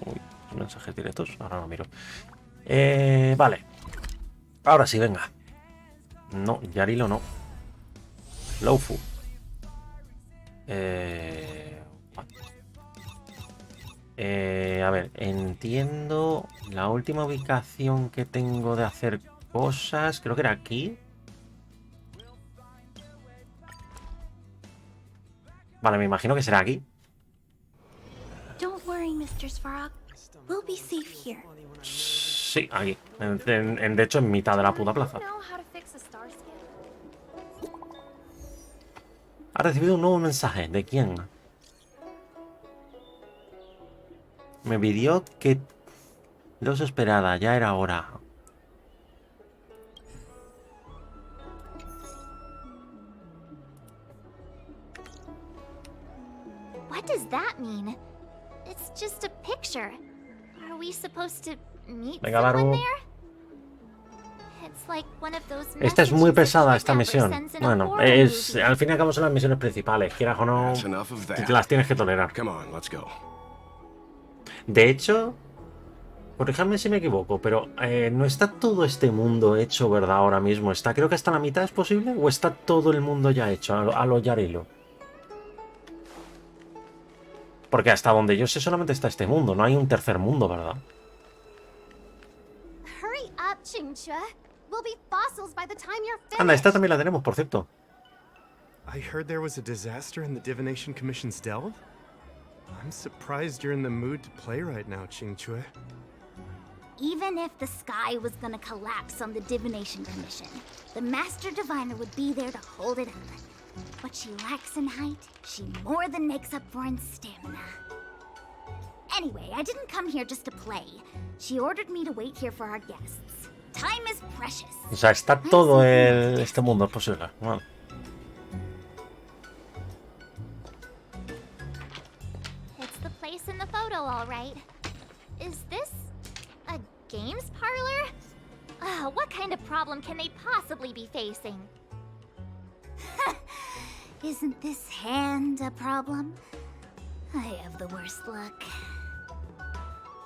Uy, mensajes directos. Ahora no miro. Vale. Ahora sí, venga. No, Yarilo no. Lowfu. A ver, entiendo la última ubicación que tengo de hacer cosas. Creo que era aquí. Vale, me imagino que será aquí. Don't worry, Mr. Svarog. We'll be safe here. Sí, aquí. De hecho, en mitad de la puta plaza. Ha recibido un nuevo mensaje. ¿De quién? Me pidió que los esperara. Ya era hora. What does that mean? It's just a picture. Are we supposed to meet Venga, someone Daru. there? It's like one of those Esta es muy messages a pesada, esta kidnapper misión. sends in a Bueno, horror es movie. al fin y al cabo son las misiones principales. Quieras o no, That's enough of that. las tienes que tolerar. Come on, let's go. De hecho, corríjame si me equivoco, pero no está todo este mundo hecho, ¿verdad? Ahora mismo. Está, creo que hasta la mitad es posible. ¿O está todo el mundo ya hecho a lo Yarilo? Porque hasta donde yo sé solamente está este mundo. No hay un tercer mundo, ¿verdad? Hurry up, Chingchua. We'll be fossils by the time you're finished. Anda, esta también la tenemos, por cierto. I heard there was a disaster in the Divination Commission's delve? I'm surprised you're in the mood to play right now, Chingchue. Even if the sky was gonna collapse on the Divination Commission, the Master Diviner would be there to hold it up. What she lacks in height, she more than makes up for in stamina. Anyway, I didn't come here just to play. She ordered me to wait here for our guests. Time is precious. O sea, está todo este mundo, es posible. Vale. It's the place in the photo, all right. Is this a games parlor? What kind of problem can they possibly be facing? Isn't this hand a problem? I have the worst luck.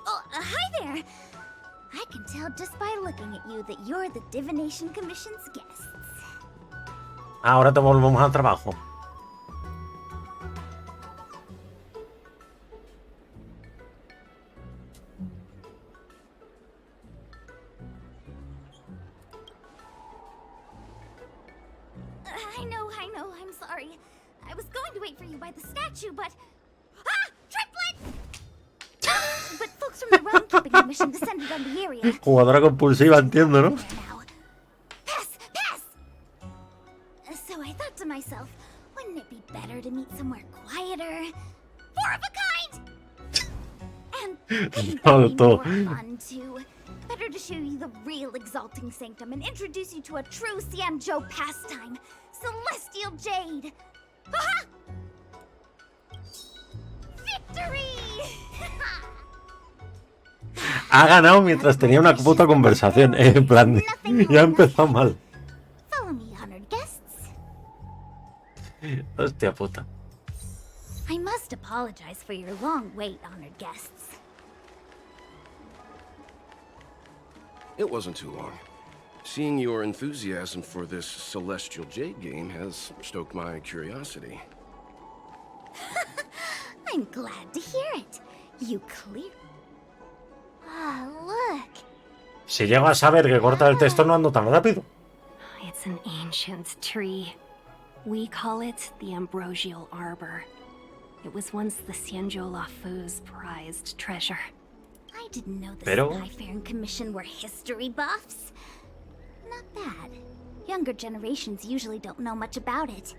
Oh, hi there! I can tell just by looking at you that you're the Divination Commission's guests. Ahora te volvemos al trabajo. I know, I'm sorry. I was going to wait for you by the statue, but... Ah! Triplet! But folks from the Realm Keeping Commission descended on the area. Jugadora compulsiva, entiendo, ¿no? Pass! So I thought to myself, wouldn't it be better to meet somewhere quieter? Four of a kind! And maybe more fun, too. Better to show you the real Exalting Sanctum and introduce you to a true Xianzhou pastime, Celestial Jade! Aha! Victory! Ha ganado mientras tenía una puta conversación. En plan, ya ha empezado mal. Follow me, honored guests. Hostia puta. I must apologize for your long wait, honored guests. It wasn't too long. Seeing your enthusiasm for this Celestial Jade game has stoked my curiosity. I'm glad to hear it. You clear. Ah, look. Si llego a saber que corta el texto no ando tan rápido. It's an ancient tree. We call it the Ambrosial Arbor. It was once the Xianzhou Lafu's prized treasure. I didn't know the Pero... Skyfaring Commission were history buffs. Not bad. Younger generations usually don't know much about it.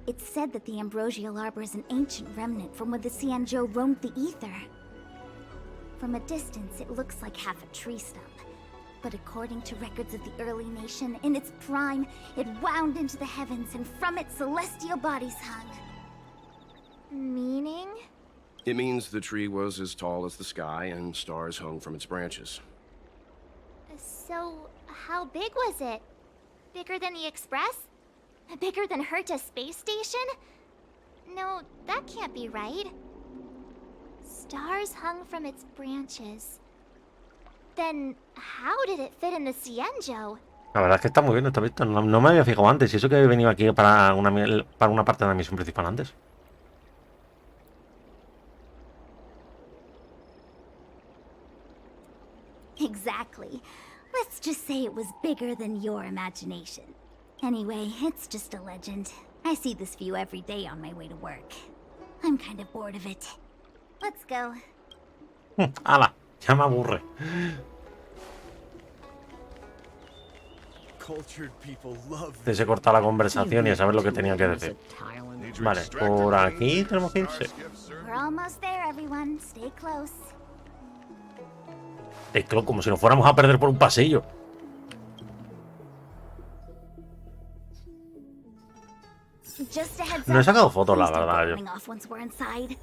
It's said that the Ambrosial Arbor is an ancient remnant from when the Xianzhou roamed the ether. From a distance, it looks like half a tree stump. But according to records of the early nation, in its prime, it wound into the heavens and from it celestial bodies hung. Meaning? It means the tree was as tall as the sky and stars hung from its branches. So, how big was it? Bigger than the Express? Bigger than Herta Space Station? No, that can't be right. stars hung from its branches. Then how did it fit in the Xianzhou? La verdad es que está muy bien, está visto. No me había fijado antes. Y eso que he venido aquí para una parte de la misión principal antes. Exactly. Let's just say it was bigger than your imagination. Anyway, it's just a legend. I see this view every day on my way to work. I'm kind of bored of it. Let's go. ¡Hala! Ya me aburre. Se corta la conversación y a saber lo que tenía que decir. Vale, por aquí tenemos que ir. Sí. We're almost there, everyone. Stay close. Es que como si nos fuéramos a perder por un pasillo. Just a heads No he up. sacado fotos, la Please don't verdad. go Yo. running off once we're inside.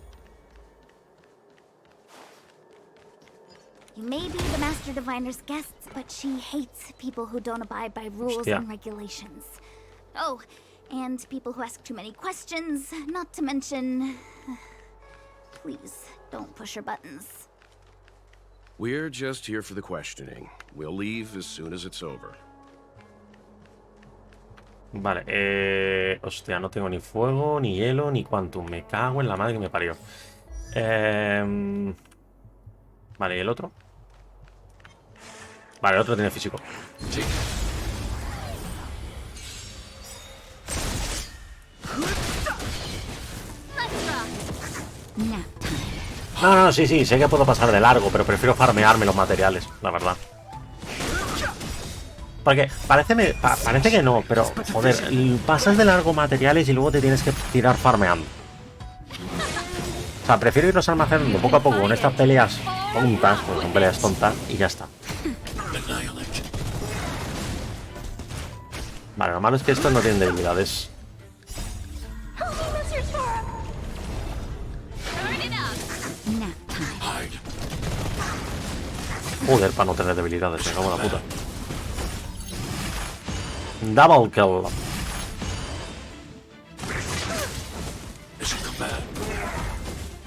You may be the Master Diviner's guests, but she hates people who don't abide by rules Hostia. and regulations. Oh, and people who ask too many questions, not to mention... Please, don't push her buttons. We're just here for the questioning. We'll leave as soon as it's over. Vale, hostia, no tengo ni fuego, ni hielo, ni quantum. Me cago en la madre que me parió. Vale, ¿y el otro? Vale, el otro tiene físico. Sí. No, sí, sé que puedo pasar de largo, pero prefiero farmearme los materiales, la verdad. Porque parece que no, pero joder, pasas de largo materiales y luego te tienes que tirar farmeando. O sea, prefiero irlos almacenando poco a poco con estas peleas tontas, porque son peleas tontas, y ya está. Vale, lo malo es que estos no tienen debilidades. Joder, para no tener debilidades, me cago en la puta. Double kill.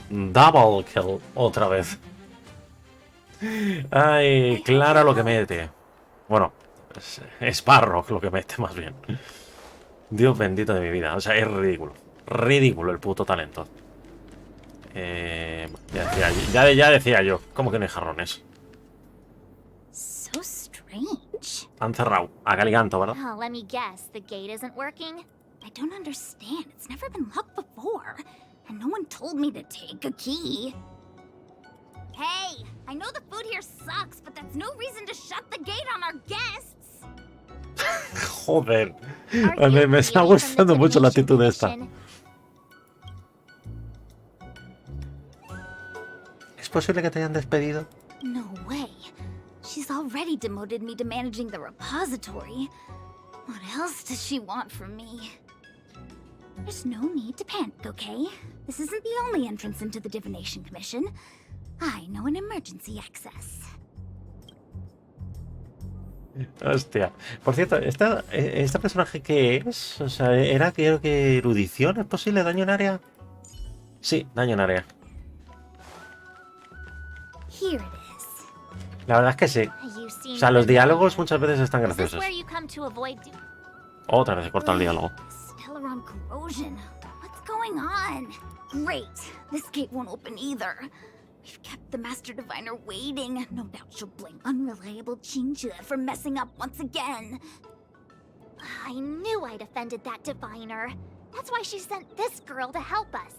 Double kill, otra vez. Ay, Clara lo que mete. Bueno, es Sparrow lo que mete más bien. Dios bendito de mi vida. O sea, es ridículo. Ridículo el puto talento. Ya decía yo. ¿Cómo que no hay jarrones? So strange. Han cerrado. A Galiganto, ¿verdad? Oh, let me guess, the gate isn't working? I don't understand. It's never been locked before. And no one told me to take a key. Hey, I know the food here sucks, but that's no reason to shut the gate on our guests. Joder. Me está gustando mucho la actitud esta. ¿Es posible que te hayan despedido? No way. She's already demoted me to managing the repository. What else does she want from me? There's no need to panic, okay? This isn't the only entrance into the Divination Commission. I know an emergency access. Hostia. Por cierto, ¿esta personaje qué es? O sea, era creo que erudición, ¿es posible? ¿Daño en área? Sí, daño en área. Here it is. La verdad es que sí. O sea, los diálogos muchas veces están graciosos. Otra vez he cortado el diálogo. Stellaron corrosion. What's going on? Great. This gate won't open either. We've kept the Master Diviner waiting. No doubt she'll blame unreliable Qingque for messing up once again. I knew I'd offended that diviner. That's why she sent this girl to help us.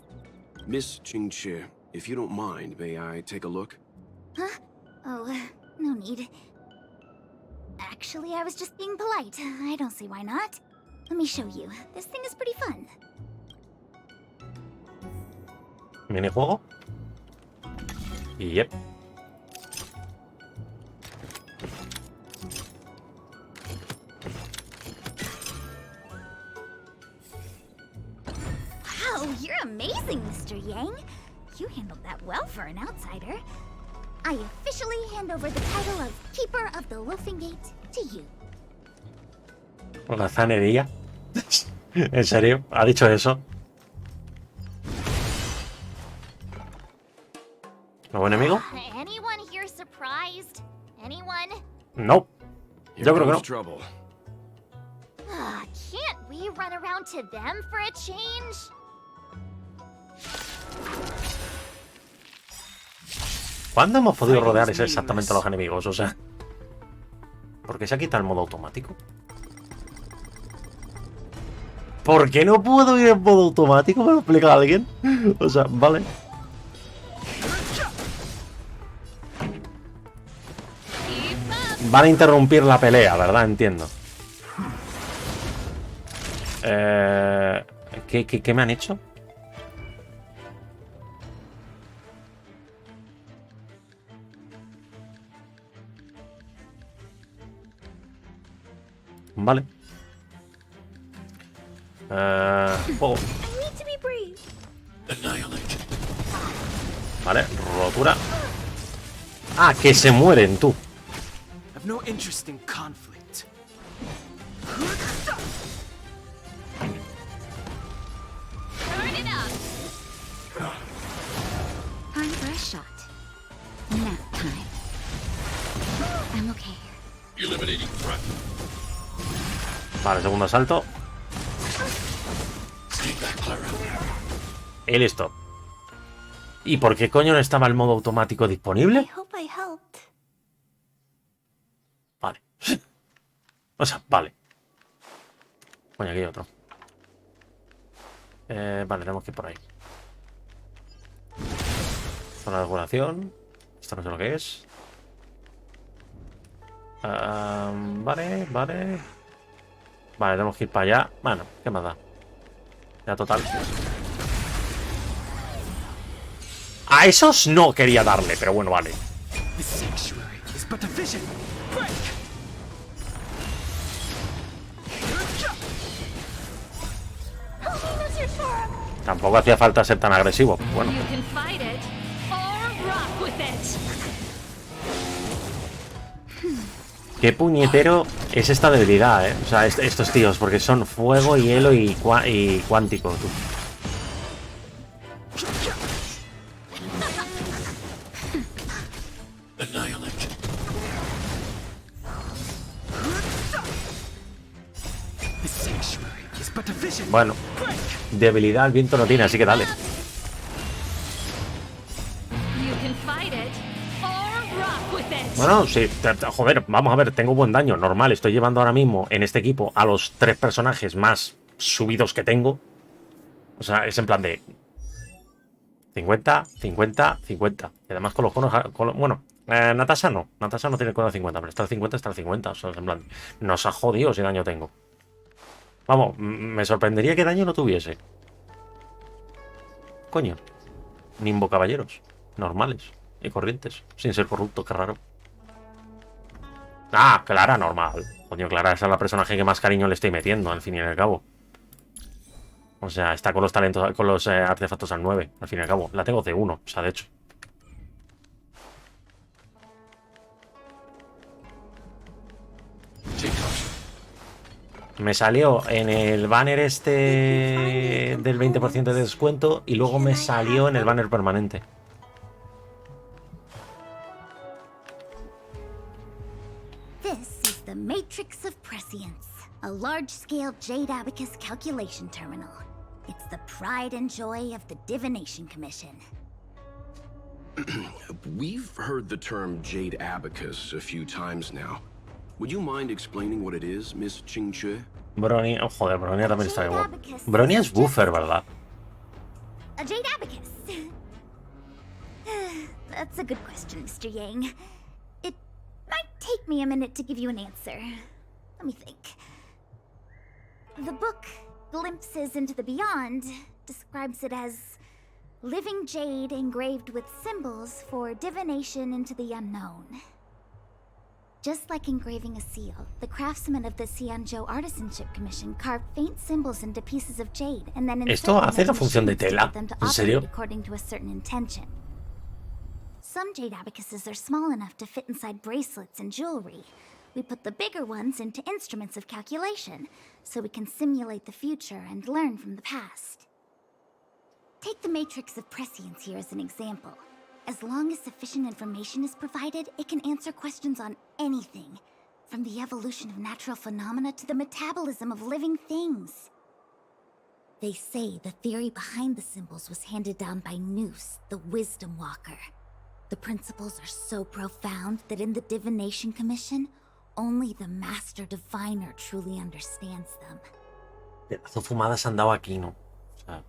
Miss Qingque, if you don't mind, may I take a look? Huh? Oh, no need. Actually, I was just being polite. I don't see why not. Let me show you. This thing is pretty fun. ¿Minijuego? Yep. Wow, you're amazing, Mr. Yang. You handled that well for an outsider. I officially hand over the title of Keeper of the Loafing Gate to you. ¿Holgazanería? ¿En serio? ¿Ha dicho eso? ¿Nuevo enemigo? Anyone here surprised? Anyone? No. Here Yo creo que comes no. trouble. Can't we run around to them for a change? ¿Cuándo hemos podido rodear exactamente a los enemigos? O sea, ¿por qué se ha quitado el modo automático? ¿Por qué no puedo ir en modo automático? ¿Me lo explica alguien? O sea, vale. Van a interrumpir la pelea, ¿verdad? Entiendo. ¿Qué me han hecho? Vale. Juego. Vale, rotura. Ah, que se mueren, tú. I've no interest in conflict. Time for a shot. Nap time. I'm okay. Vale, segundo asalto. Y listo. ¿Y por qué coño no estaba el modo automático I disponible? hope I helped. Vale. O sea, vale. Coño, aquí hay otro. Vale, tenemos que ir por ahí. Zona de curación. Esto no sé lo que es. Vale. Vale, tenemos que ir para allá. Bueno, ¿qué más da? Ya total. A esos no quería darle, pero bueno, vale. The sanctuary is but a vision. Break! Tampoco hacía falta ser tan agresivo. Bueno. You can fight it or rock with it. Qué puñetero es esta debilidad, ¿eh? O sea, estos tíos, porque son fuego, hielo y cuántico, tú. The sanctuary is but a vision. Bueno, debilidad el viento no tiene, así que dale. You can fight it or rock with it. Bueno, sí, joder, vamos a ver, tengo buen daño, normal. Estoy llevando ahora mismo en este equipo a los 3 personajes más subidos que tengo. O sea, es en plan de 50, 50, 50. Y además con los conos... bueno, Natasha no tiene cono de 50, pero está el 50, está el 50. O sea, es en plan, nos ha jodido si daño tengo. Vamos, me sorprendería que daño no tuviese. Coño. Nimbo caballeros. Normales y corrientes. Sin ser corruptos, qué raro. Ah, Clara normal. Coño, Clara esa es la personaje que más cariño le estoy metiendo, al fin y al cabo. O sea, está con los talentos, con los artefactos al 9, al fin y al cabo. La tengo de 1, o sea, de hecho. Me salió en el banner este del 20% de descuento y luego me salió en el banner permanente. This is the Matrix of Prescience, a large-scale Jade Abacus calculation terminal. It's the pride and joy of the Divination Commission. We've heard the term Jade Abacus a few times now. Would you mind explaining what it is, Miss Qingque? Bronia, oh, joder, Bronia también está igual. Bronia es buffer, ¿verdad? A Jade Abacus. That's a good question, Mr. Yang. It might take me a minute to give you an answer. Let me think. The book, Glimpses into the Beyond, describes it as living jade engraved with symbols for divination into the unknown. Just like engraving a seal, the craftsmen of the Xianzhou Artisanship Commission carved faint symbols into pieces of jade and then ¿Esto hace la función de tela? them to ¿En serio? operate according to a certain intention. Some jade abacuses are small enough to fit inside bracelets and jewelry. We put the bigger ones into instruments of calculation, so we can simulate the future and learn from the past. Take the Matrix of Prescience here as an example. As long as sufficient information is provided, it can answer questions on anything, from the evolution of natural phenomena to the metabolism of living things. They say the theory behind the symbols was handed down by Noose, the Wisdom Walker. The principles are so profound that in the Divination Commission, only the Master Diviner truly understands them. Pedazo fumadas han dado aquí, ¿no? O sea,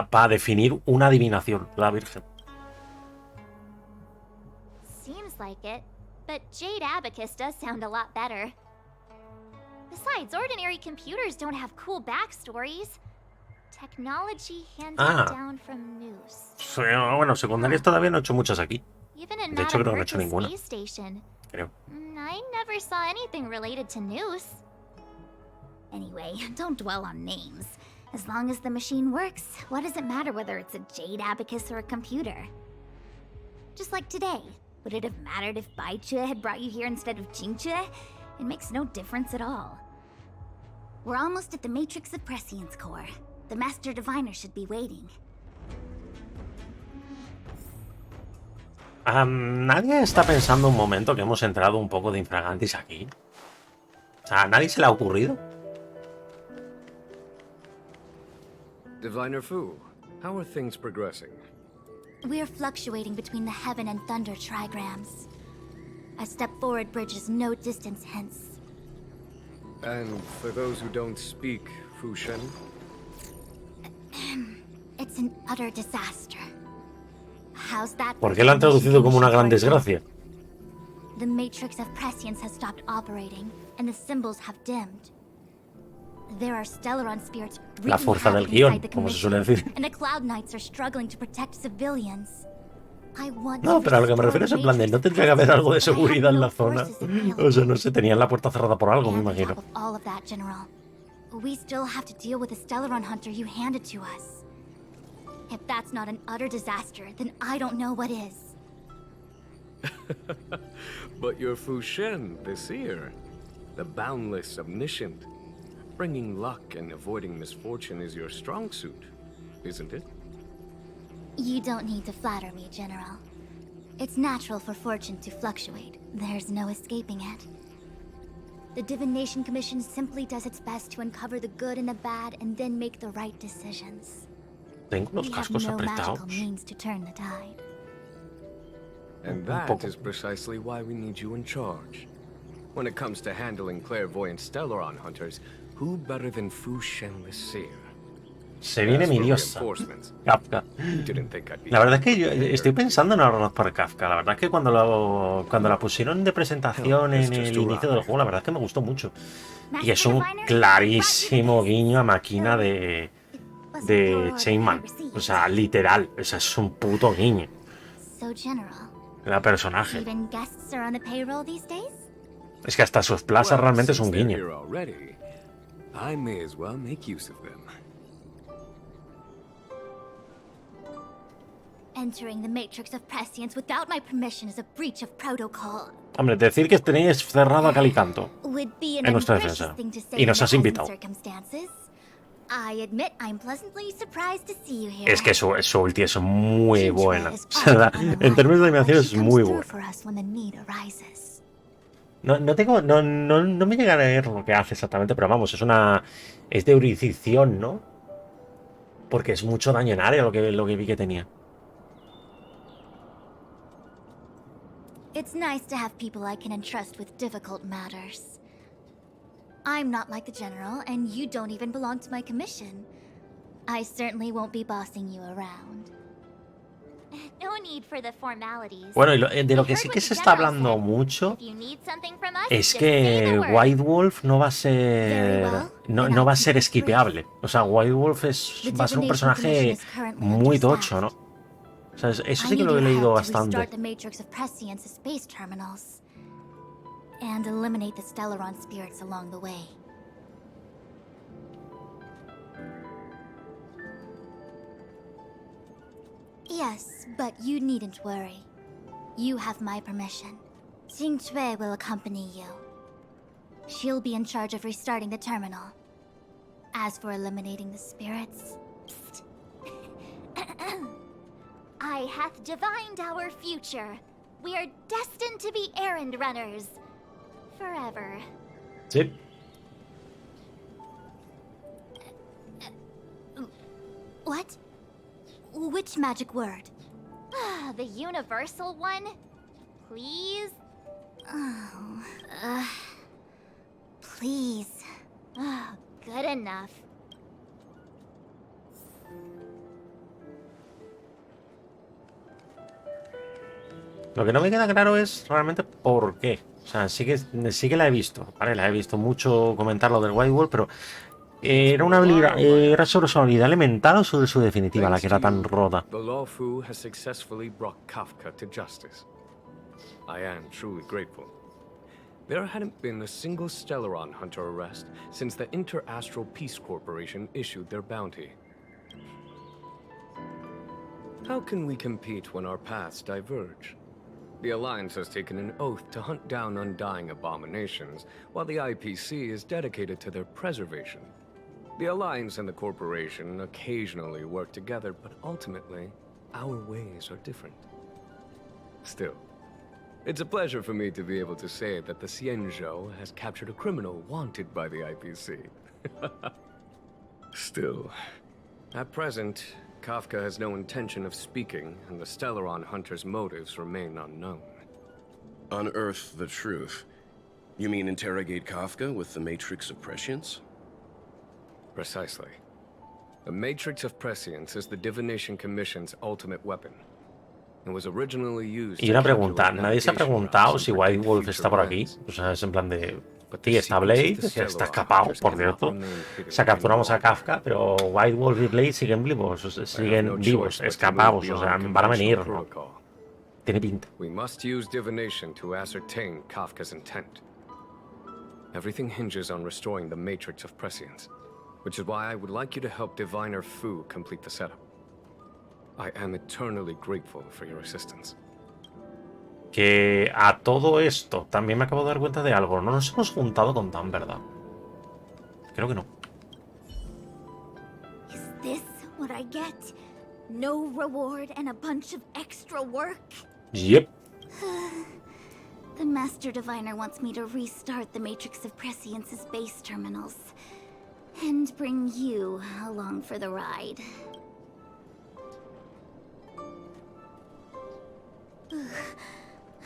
para definir una adivinación, la Virgen. Seems like it, but Jade Abacus does sound a lot better. Besides, ordinary computers don't have cool backstories. Technology handed down from Noose. Sí, bueno, secundarias todavía no he hecho muchas aquí. Even in De hecho, creo que no he Madame hecho Bertha's ninguna. space station. Creo. I never saw anything related to Noose. Anyway, don't dwell on names. As long as the machine works, what does it matter whether it's a Jade Abacus or a computer? Just like today, would it have mattered if Baichue had brought you here instead of Qingchue? It makes no difference at all. We're almost at the Matrix of Prescience core. The Master Diviner should be waiting. ¿Nadie está pensando un momento que hemos entrado un poco de infragantis aquí? O sea, ¿a nadie se le ha ocurrido? Diviner Fu, how are things progressing? We're fluctuating between the heaven and thunder trigrams. A step forward bridges no distance hence. And for those who don't speak Fu Shen? It's an utter disaster. How's that? ¿Por qué lo han traducido como una gran desgracia? The Matrix of Prescience has stopped operating, and the symbols have dimmed. There are Stellaron spirits La wreaking fuerza del havoc guión, inside the como se Commission, suele decir. and the Cloud Knights are struggling to protect civilians. I want No, to pero a lo que me restore refiero es the en plan de Matrix no tendría que haber algo de but I have seguridad en no la zona. forces available. O sea, no sé, tenían la puerta cerrada por algo, me And on imagino. top of all of that, General, we still have to deal with the Stellaron hunter you handed to us. If that's not an utter disaster, then I don't know what is. But you're Fu Shen, the seer. The boundless, omniscient. Bringing luck and avoiding misfortune is your strong suit, isn't it? You don't need to flatter me, General. It's natural for fortune to fluctuate. There's no escaping it. The Divination Commission simply does its best to uncover the good and the bad and then make the right decisions. Tengo los We have cascos no magical apretados. means to turn the tide. And that is precisely why we need you in charge. When it comes to handling clairvoyant Stellaron hunters, who better than Fu Shen the seer? Se viene As mi for diosa, reinforcements, Kafka. didn't think I'd be La verdad es que yo prepared. estoy pensando en ahorrar por Kafka. La verdad es que cuando la pusieron de presentación en el inicio del juego, la verdad es que me gustó mucho. Y es un clarísimo guiño a máquina de Chainman. O sea, literal. O sea, es un puto guiño. So, General, La personaje. even guests are on the payroll these days? Es que hasta sus plazas Well, realmente es un since they're guiño. here already, I may as well make use of them. Entering the Matrix of Prescience without my permission is a breach of protocol. Hombre, decir que tenéis cerrado a cal y canto. Would be an En nuestra ambitious defensa. thing to say Y nos in has the present invitado. circumstances. I admit I'm pleasantly surprised to see you here. Es que su ulti es muy Qingchue buena. is O sea, always on the en términos de line, animación but es she comes muy through buena. for us when the need arises. No me llega a leer lo que hace exactamente, pero vamos, es de erudición, ¿no? Porque es mucho daño en área lo que vi que tenía. It's nice to have people I can entrust with difficult matters. I'm not like the General, and you don't even belong to my commission. I certainly won't be bossing you around. No need for the formalities. Bueno, y de lo que I sí heard que what se the está general hablando said. mucho If you need something from us, es just say que the word. White Wolf no va a Very ser well. no Then va a I'll ser keep it esquipeable. O sea, White Wolf The va a ser un Divination personaje Commission is currently muy understaffed. tocho, ¿no? O sea, eso I sí que need lo he your leído help to bastante. restart the Matrix of Prescience to space terminals. And eliminate the Stellaron spirits along the way. Yes, but you needn't worry. You have my permission. Qingchue will accompany you. She'll be in charge of restarting the terminal. As for eliminating the spirits, psst. Honkai hath divined our future. We are destined to be errand runners. Forever. Sí. What? Which magic word? The universal one? Please? Oh, please. Good enough. Lo que no me queda claro es realmente por qué. O sea, sí que la he visto, ¿vale? La he visto mucho comentar lo del White Wolf, pero ¿era una habilidad, era sobre su habilidad elemental o sobre su definitiva la que era tan rota? The Lawfu has successfully brought Kafka to justice. I am truly grateful. There hadn't been a single Stellaron hunter arrest since the Inter-Astral Peace Corporation issued their bounty. How can we compete when our paths diverge? The Alliance has taken an oath to hunt down undying abominations, while the IPC is dedicated to their preservation. The Alliance and the Corporation occasionally work together, but ultimately, our ways are different. Still, it's a pleasure for me to be able to say that the Xianzhou has captured a criminal wanted by the IPC. Still, at present, Kafka has no intention of speaking, and the Stellaron hunter's motives remain unknown. Unearth the truth. You mean interrogate Kafka with the Matrix of Prescience? Precisely. The Matrix of Prescience is the Divination Commission's ultimate weapon. It was originally used Y una pregunta, nadie se ha preguntado si White Wolf está por aquí. O sea, es en plan de... Sí, está Blade, que está escapado, por cierto. O sea, capturamos a Kafka, pero White Wolf y Blade siguen vivos, escapados. O sea, van a venir, ¿no? Tiene pinta. We must use divination to ascertain Kafka's intent. Everything hinges on restoring the Matrix of Prescience, which is why I would like you to help Diviner Fu complete the setup. I am eternally grateful for your assistance. Que a todo esto también me acabo de dar cuenta de algo. No nos hemos juntado con Dan, ¿verdad? Creo que no. Is this what I get? No reward and a bunch of extra work? Yep. The Master Diviner wants me to restart the Matrix of Prescience's base terminals. And bring you along for the ride.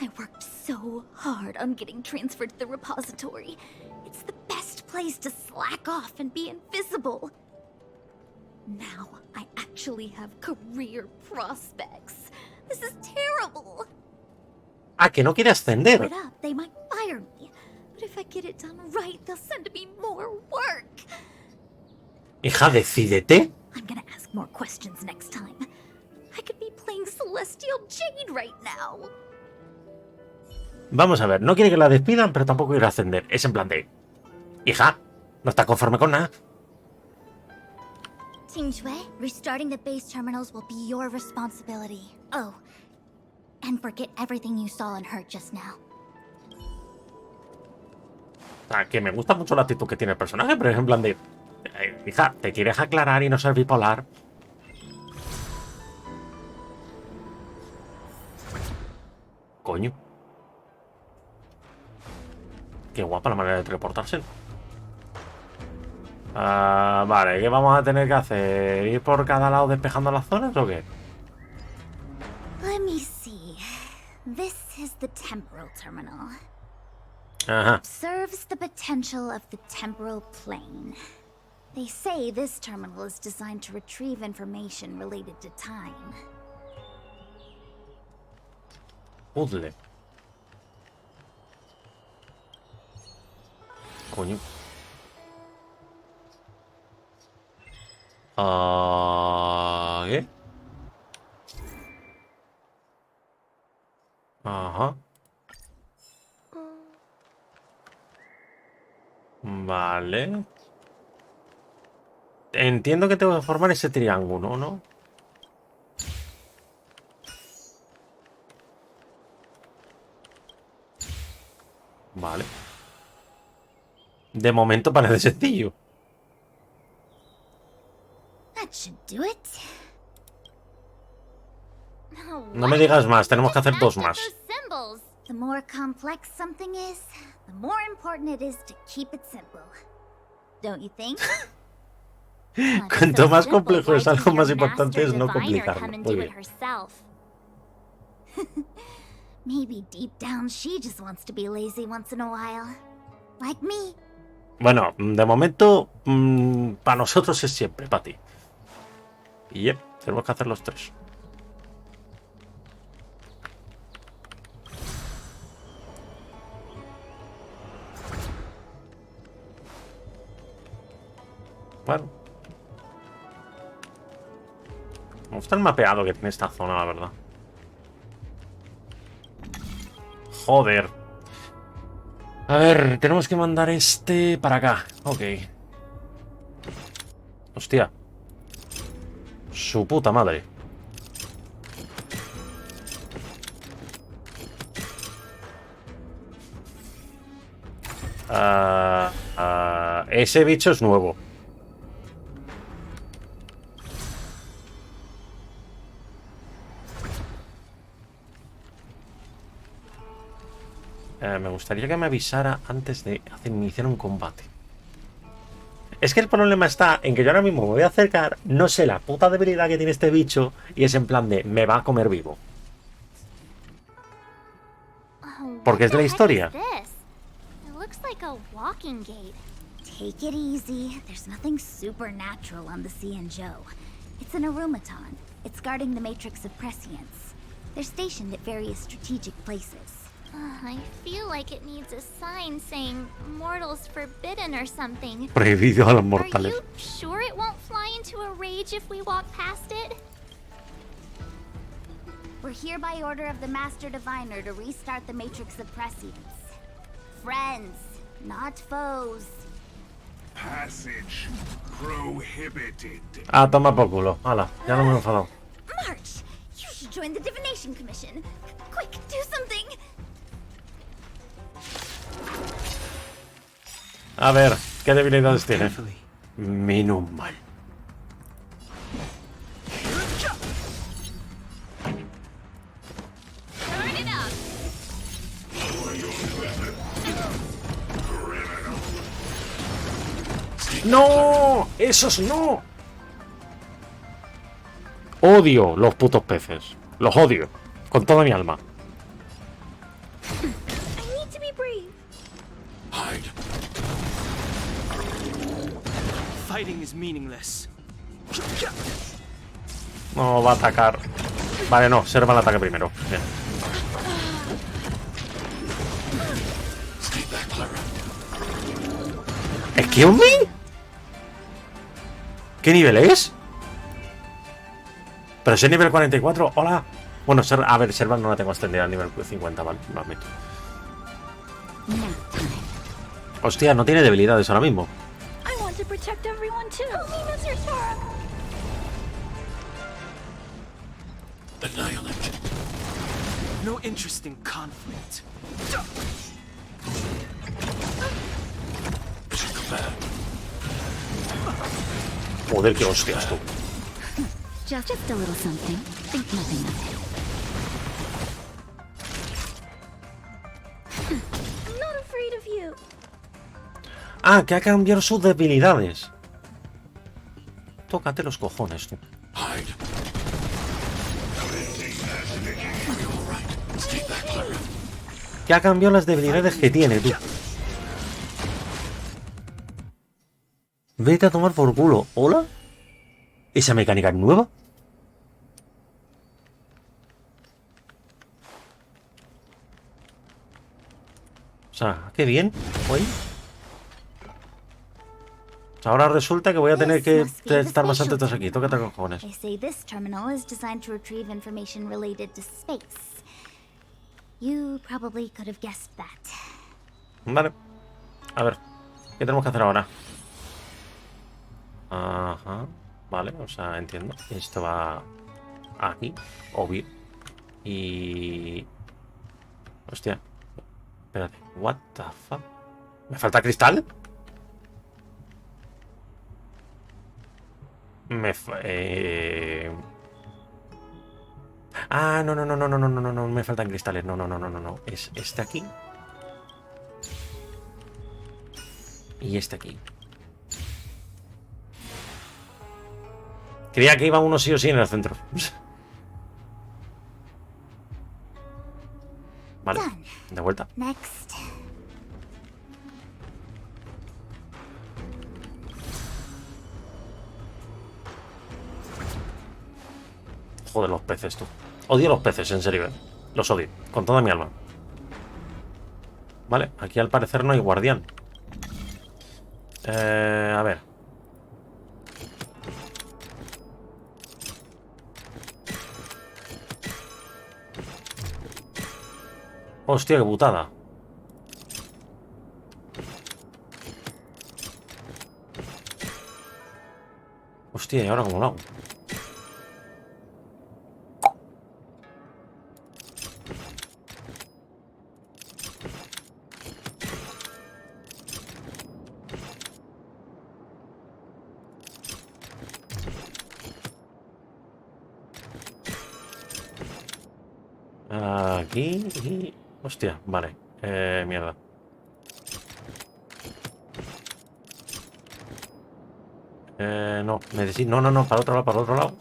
I worked so hard on getting transferred to the repository. It's the best place to slack off and be invisible. Now I actually have career prospects. This is terrible. Ah, que no quiere ascender. It up, they might fire me. But if I get it done right, they'll send me more work. Hija, decídete. I'm gonna ask more questions next time. I could be playing Celestial Jade right now. Vamos a ver, no quiere que la despidan, pero tampoco quiere ascender. Es en plan de... Hija, no está conforme con nada. Qingxue, restarting the base terminals will be your responsibility. Oh, and forget everything you saw and heard just now. O sea, que me gusta mucho la actitud que tiene el personaje, pero es en plan de... hija, ¿te quieres aclarar y no ser bipolar? Coño. Qué guapa la manera de teleportarse. Vale, ¿qué vamos a tener que hacer? ¿Ir por cada lado despejando las zonas o qué? Let me see. This is the temporal terminal. Ajá. Observes the potential of the temporal plane. They say this terminal is designed to retrieve information related to time. Puzzle. Coño. ¿Qué? Ajá. Vale. Entiendo que tengo que formar ese triángulo, ¿no? Vale. De momento parece sencillo. That should do it. No me digas más, tenemos que hacer 2 más. The more complex something is, the more important it is to keep it simple. Don't you think? Cuanto más complejo es algo, más importante es no complicarlo. Muy bien. Maybe deep down she just wants to be lazy once in a while. Like me. Bueno, de momento, para nosotros es siempre, para ti. Y yep, tenemos que hacer los 3. Bueno. Me gusta el mapeado que tiene esta zona, la verdad. Joder. A ver, tenemos que mandar este para acá. Ok. Hostia. Su puta madre. Ese bicho es nuevo. Me gustaría que me avisara antes de iniciar un combate. Es que el problema está en que yo ahora mismo me voy a acercar, no sé la puta debilidad que tiene este bicho y es en plan de me va a comer vivo. Porque es de la historia. Take it easy. There's nothing supernatural on the Xianzhou. It's an aromaton. It's guarding the matrix of prescience. They're stationed at various strategic places. I feel like it needs a sign saying mortals forbidden or something. Prohibido a los Are mortales. you sure it won't fly into a rage if we walk past it? We're here by order of the Master Diviner to restart the matrix of prescience. Friends, not foes. Passage prohibited. Ah, toma por culo. Hala, ya no me he enfadado. March, you should join the Divination Commission. Quick, do something. A ver, ¿qué debilidades tiene? Menos mal. ¡No! ¡Esos no! Odio los putos peces. Los odio. Con toda mi alma. Fighting is meaningless. No va a atacar. Vale, no, Serva el ataque primero. Bien. ¿Excuse me? ¿Qué nivel es? Pero ese nivel 44, hola. Bueno, a ver, Serval no la tengo extendida al nivel 50, vale, lo admito. Hostia, no tiene debilidades ahora mismo. No interest in conflict. Joder, qué hostias tú. Just a little something. Think nothing of it. Not afraid of you. Ah, que ha cambiado sus debilidades. Tócate los cojones, tú. Que ha cambiado las debilidades que tiene, tú. Vete a tomar por culo. ¿Hola? ¿Esa mecánica es nueva? O sea, qué bien. Oye. Ahora resulta que voy a tener que estar más atentos aquí. Tócate los cojones. They say this terminal is designed to retrieve information related to space. You probably could have guessed that. Vale. A ver. ¿Qué tenemos que hacer ahora? Ajá. Vale, o sea, entiendo. Esto va aquí, obvio. Y... Hostia. Espérate. What the fuck? ¿Me falta cristal? Ah, no, no, no, no, no, no, no, no, no, me faltan cristales. No, no, no, no, no, no. Es este aquí. Y este aquí. Creía que iba uno sí o sí en el centro. Vale, de vuelta. Next. Joder, los peces, tú. Odio los peces, en serio. Los odio, con toda mi alma. Vale, aquí al parecer no hay guardián. A ver. Hostia, qué putada. Hostia, ¿y ahora cómo lo hago? Aquí y... Hostia, vale. Mierda. No, necesito... No, no, no, para otro lado, para otro lado.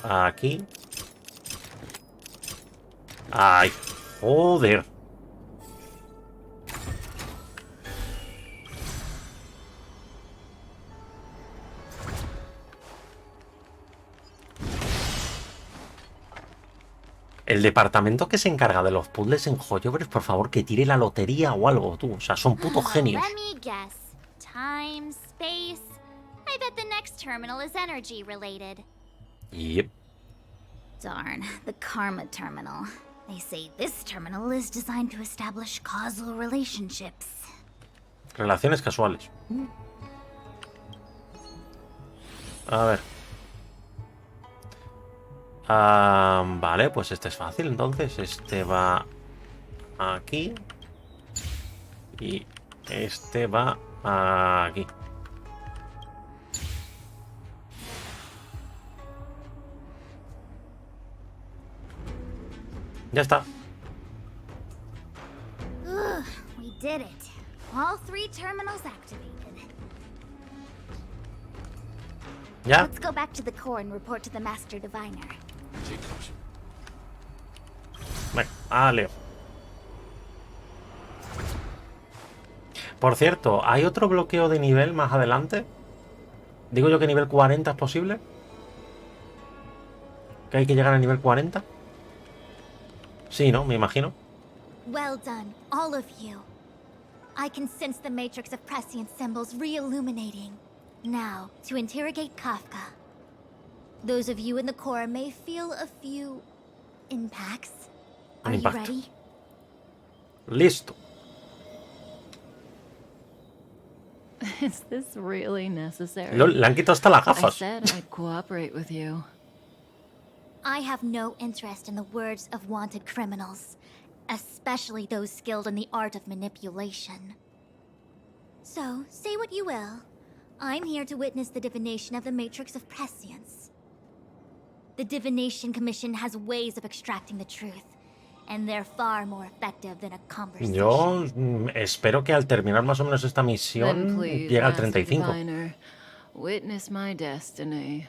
Aquí. Ay, joder. El departamento que se encarga de los puzzles en Hoyoverse, por favor, que tire la lotería o algo, tú. O sea, son putos genios. Let me guess. Time, space. I bet the next terminal is energy related. Yep. Darn, the Karma Terminal. They say this terminal is designed to establish causal relationships. Relaciones casuales. A ver. Vale, pues este es fácil, entonces. Este va aquí. Y este va aquí. Ya está. Ugh, we did it. All 3 terminals activated. ¿Ya? Let's go back to the core and report to the Master Diviner. Venga, vale. Por cierto, ¿hay otro bloqueo de nivel más adelante? Digo yo que nivel 40 es posible. ¿Que hay que llegar a nivel 40? Sí, ¿no? Me imagino. Well done, all of you. I can sense the matrix of prescient symbols re-illuminating. Now, to interrogate Kafka. Those of you in the core may feel a few impacts. Are you Impacto. ready? Listo. Is this really necessary? Le han quitado hasta las I gafas. said I'd cooperate with you. I have no interest in the words of wanted criminals, especially those skilled in the art of manipulation. So, say what you will. I'm here to witness the divination of the Matrix of Prescience. The Divination Commission has ways of extracting the truth, and they're far more effective than a conversation. Yo espero que al terminar más o menos esta Then misión please, llegue al Master 35. Diviner, witness my destiny.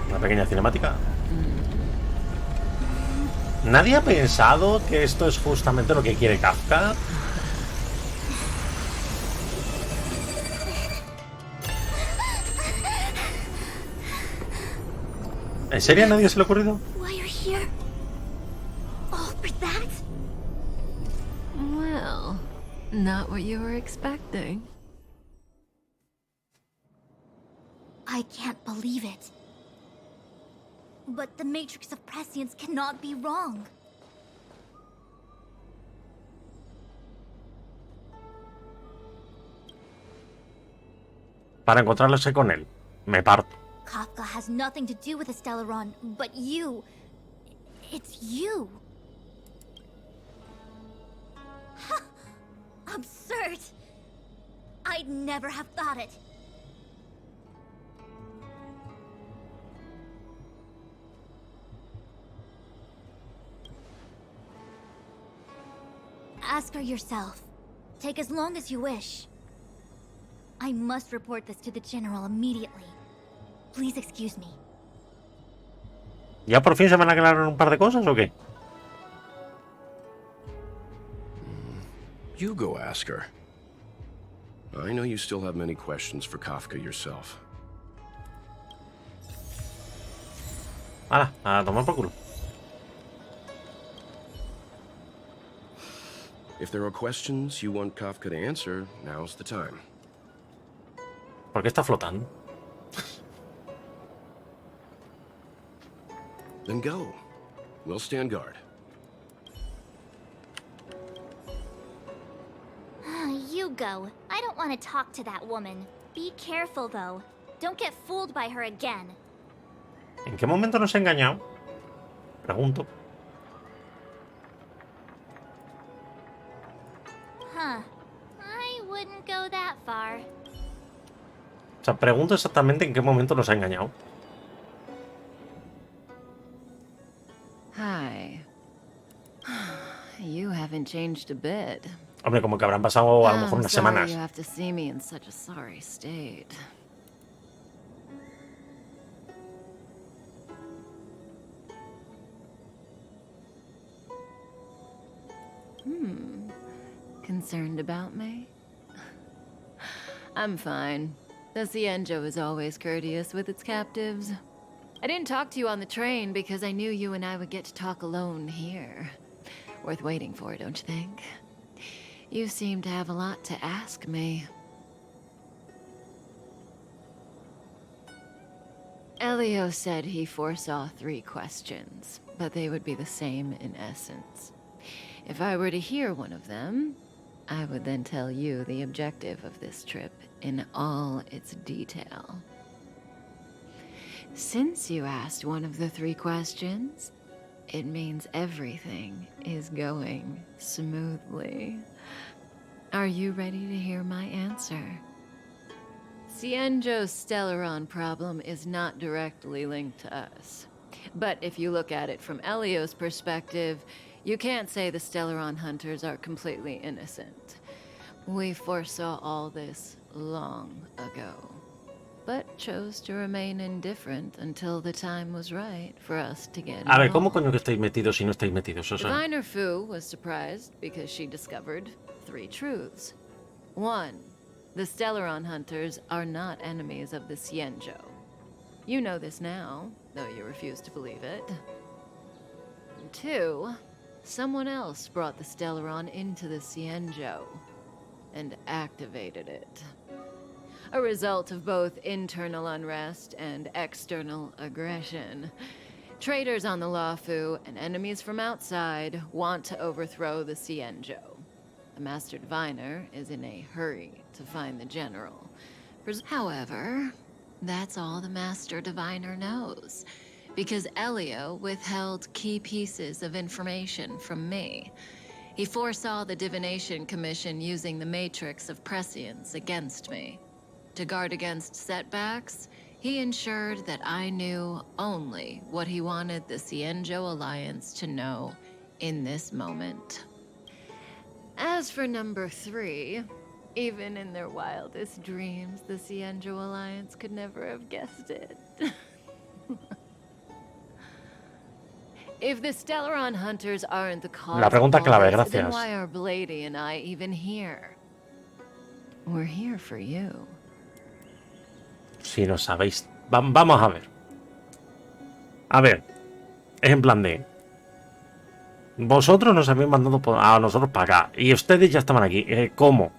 Una pequeña cinemática. ¿Nadie ha pensado que esto es justamente lo que quiere Kafka? ¿En serio a nadie se le ha ocurrido? Why you're here? All for that? Well, not what you were expecting. I can't believe it. But the Matrix of Prescience cannot be wrong. Para encontrarse con él. Me parto. Kafka has nothing to do with Stellaron, but you. It's you. never have thought it. Ask her yourself. Take as long as you wish. I must report this to the General immediately. Please excuse me. ¿Ya por fin se van a aclarar un par de cosas o qué? You go ask her. I know you still have many questions for Kafka yourself. Hala, a tomar por culo. If there are questions you want Kafka to answer, now's the time. ¿Por qué está flotando? Then go. We'll stand guard. You go. I don't want to talk to that woman. Be careful, though. Don't get fooled by her again. ¿En qué momento nos ha engañado? Pregunto. Huh. I wouldn't go that far. O sea, pregunto exactamente en qué momento nos ha engañado. Hi. You haven't changed a bit. Hombre, como que habrán pasado a lo mejor unas sorry semanas. you have to see me in such a sorry state. Concerned about me? I'm fine. The Cienjo is always courteous with its captives. I didn't talk to you on the train because I knew you and I would get to talk alone here. Worth waiting for, don't you think? You seem to have a lot to ask me. Elio said he foresaw 3 questions, but they would be the same in essence. If I were to hear one of them, I would then tell you the objective of this trip in all its detail. Since you asked one of the 3 questions, it means everything is going smoothly. Are you ready to hear my answer? Cienjo's Stellaron problem is not directly linked to us. But if you look at it from Elio's perspective, you can't say the Stellaron hunters are completely innocent. We foresaw all this long ago, but chose to remain indifferent until the time was right for us to get A ver, ¿cómo involved. coño que estáis metidos si no estáis metidos? O sea, Diviner Fu was surprised because she discovered 3 truths. 1. The Stellaron hunters are not enemies of the Cienjo. You know this now, though you refuse to believe it. 2. Someone else brought the Stellaron into the Cienjo and activated it. A result of both internal unrest and external aggression. Traitors on the Lawfu and enemies from outside want to overthrow the Cienjo. The Master Diviner is in a hurry to find the General. However, that's all the Master Diviner knows, because Elio withheld key pieces of information from me. He foresaw the Divination Commission using the Matrix of Prescience against me. To guard against setbacks, he ensured that I knew only what he wanted the Cienjo Alliance to know in this moment. As for number 3, even in their wildest dreams, the Cienjo Alliance could never have guessed it. If the Stellaron hunters aren't the cause la pregunta of all clave, this, then gracias. why are Blady and I even here? We're here for you. si no sabéis. Vamos a ver. A ver. Es en plan de... Vosotros nos habéis mandado a nosotros para acá. Y ustedes ya estaban aquí. ¿Cómo?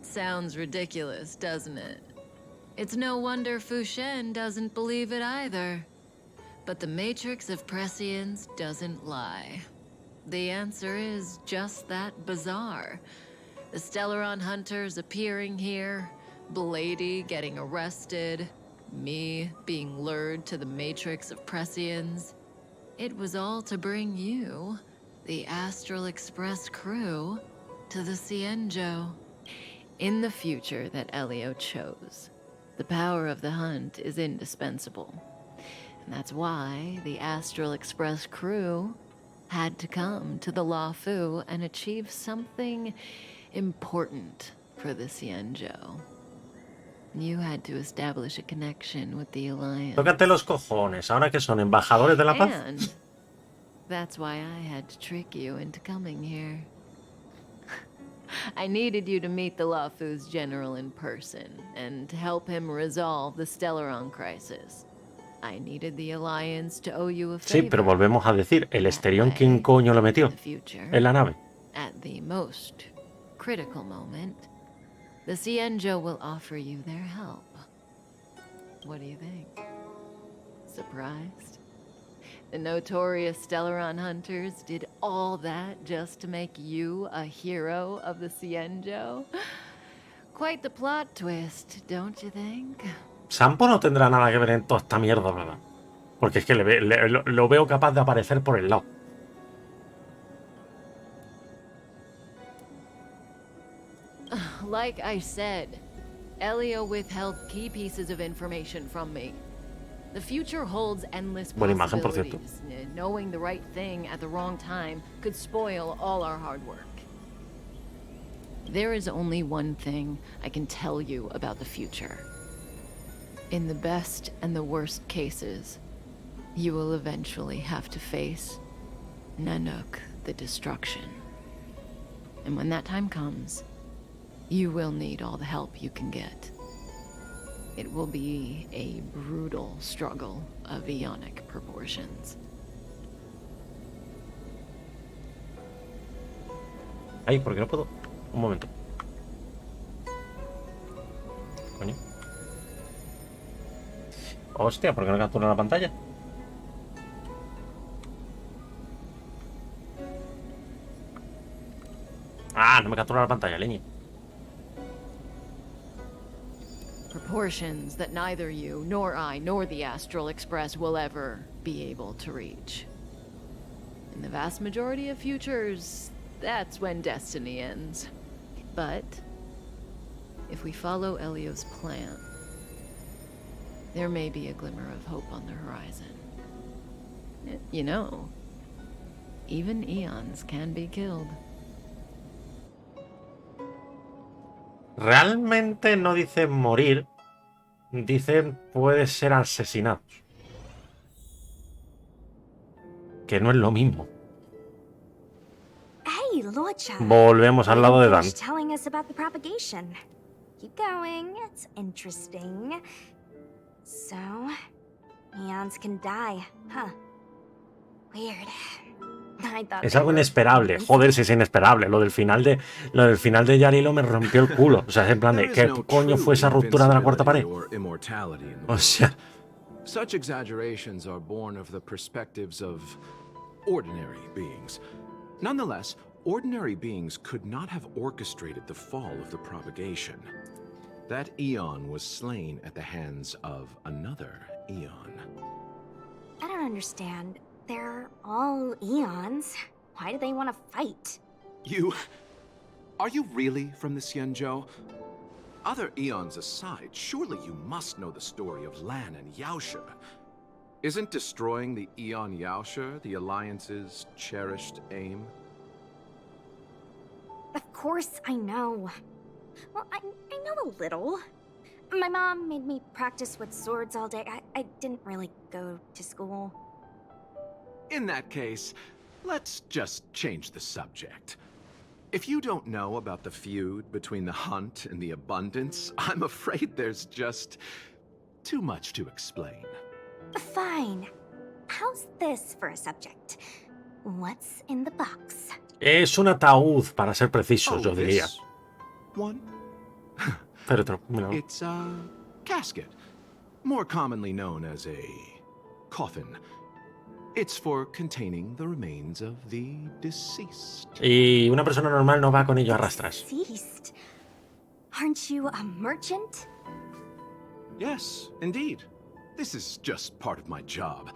Sounds ridiculous, doesn't it? It's no wonder Fu Shen doesn't believe it either. But the Matrix of Prescience doesn't lie. The answer is just that bizarre. The Stellaron hunters appearing here, Blady getting arrested, me being lured to the Matrix of Prescience. It was all to bring you, the Astral Express crew to the Cienjo. In the future that Elio chose, the power of the hunt is indispensable. And that's why the Astral Express crew had to come to the Lawfu and achieve something important for the Cienjo. You had to establish a connection with the Alliance. Tócate los cojones, ahora que son embajadores de la paz. And that's why I had to trick you into coming here. I needed you to meet the Lawfu's general in person and to help him resolve the Stellaron crisis. I needed the Alliance to owe you a favor. Sí, pero volvemos a decir, el Esterión, ¿quién coño lo metió? En la nave. At the most critical moment, the Cienjo will offer you their help. What do you think? Surprised? The notorious Stellaron hunters did all that just to make you a hero of the Cienjo? Quite the plot twist, don't you think? Sampo no tendrá nada que ver en toda esta mierda, ¿verdad? Porque es que lo veo capaz de aparecer por el lado. Like I said, Elio withheld key pieces of information from me. The future holds endless Buena imagen, por cierto. possibilities. Knowing the right thing at the wrong time could spoil all our hard work. There is only one thing I can tell you about the future. In the best and the worst cases, you will eventually have to face Nanook the Destruction. And when that time comes, you will need all the help you can get. It will be a brutal struggle of eonic proportions. Ay, ¿por qué no puedo? Un momento. Coño. Hostia, ¿por qué no captura la pantalla? Ah, no me captura la pantalla, leña. Proportions that neither you, nor I, nor the Astral Express will ever be able to reach. In the vast majority of futures, that's when destiny ends. But if we follow Elio's plan, there may be a glimmer of hope on the horizon. You know, even eons can be killed. Realmente no dicen morir, dicen puede ser asesinados. Que no es lo mismo. Hey, Locha. Volvemos al lado de Dan. Telling us about the propagation. Keep going. It's interesting. So, eons can die, huh? Weird. Es algo inesperable. Joder, si es inesperable. Lo del final de Yarilo me rompió el culo. O sea, es en plan de ¿qué coño fue esa ruptura de la cuarta pared? O sea, such exaggerations are born of the perspectives of ordinary beings. Nonetheless, ordinary beings could not have orchestrated the fall of the propagation. That eon was slain at the hands of another eon. I don't understand. They're all eons. Why do they want to fight? Are you really from the Cienjo? Other eons aside, surely you must know the story of Lan and Yaoshe. Isn't destroying the Eon Yaoshe the Alliance's cherished aim? Of course I know. Well, I know a little. My mom made me practice with swords all day. I didn't really go to school. In that case, let's just change the subject. If you don't know about the feud between the Hunt and the Abundance, I'm afraid there's just too much to explain. Fine. How's this for a subject? What's in the box? Es un ataúd, para ser precisos, yo diría. One? It's a casket, more commonly known as a coffin. It's for containing the remains of the deceased. Y una persona normal no va con ello a rastras. Deceased? Aren't you a merchant? Yes, indeed. This is just part of my job.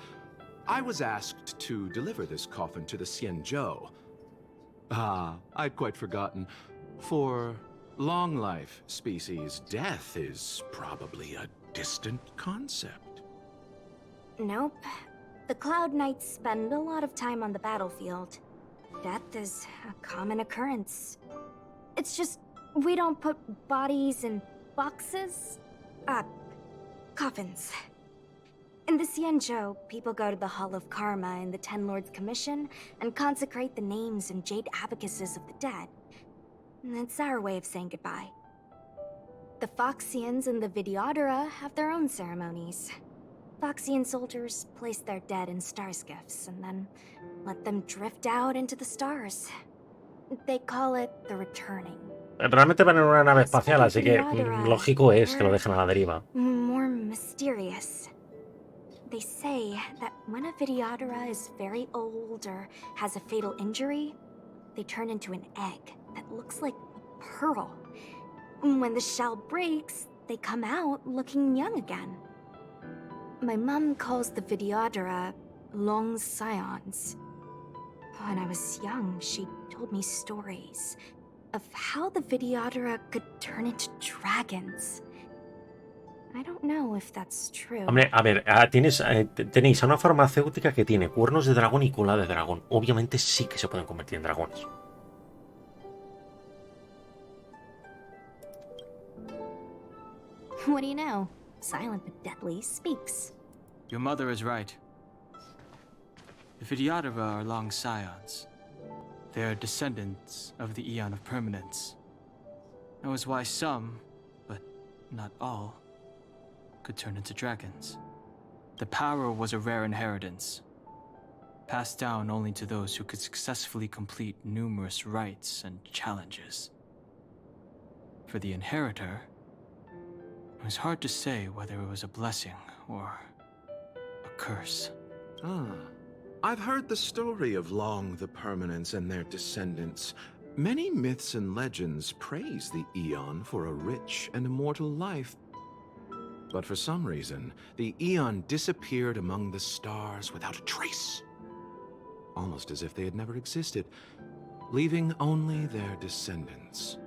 I was asked to deliver this coffin to the Xianzhou. Ah, I'd quite forgotten. For long life species, death is probably a distant concept. Nope. The Cloud Knights spend a lot of time on the battlefield. Death is a common occurrence. It's just, we don't put bodies in boxes? Coffins. In the Xianzhou, people go to the Hall of Karma in the Ten Lords Commission and consecrate the names and jade abacuses of the dead. It's our way of saying goodbye. The Foxians and the Videodora have their own ceremonies. Foxian soldiers place their dead in star skiffs and then let them drift out into the stars. They call it the returning. Realmente van en una nave espacial, así que lógico es que lo dejen a la deriva. More mysterious. They say that when a Videodora is very old or has a fatal injury, they turn into an egg that looks like a pearl. When the shell breaks, they come out looking young again. My mom calls the Videodora long scions. When I was young, she told me stories of how the Videodora could turn into dragons. I don't know if that's true. Hombre, a ver, tenéis a una farmacéutica que tiene cuernos de dragón y cola de dragón. Obviamente sí que se pueden convertir en dragones. What do you know? Silent but deadly speaks. Your mother is right. The Videodora are long scions. They are descendants of the Eon of Permanence. That was why some, but not all, could turn into dragons. The power was a rare inheritance, passed down only to those who could successfully complete numerous rites and challenges. For the inheritor, it was hard to say whether it was a blessing or a curse. I've heard the story of Long the Permanence and their descendants. Many myths and legends praise the Eon for a rich and immortal life. But for some reason, the Eon disappeared among the stars without a trace. Almost as if they had never existed, leaving only their descendants.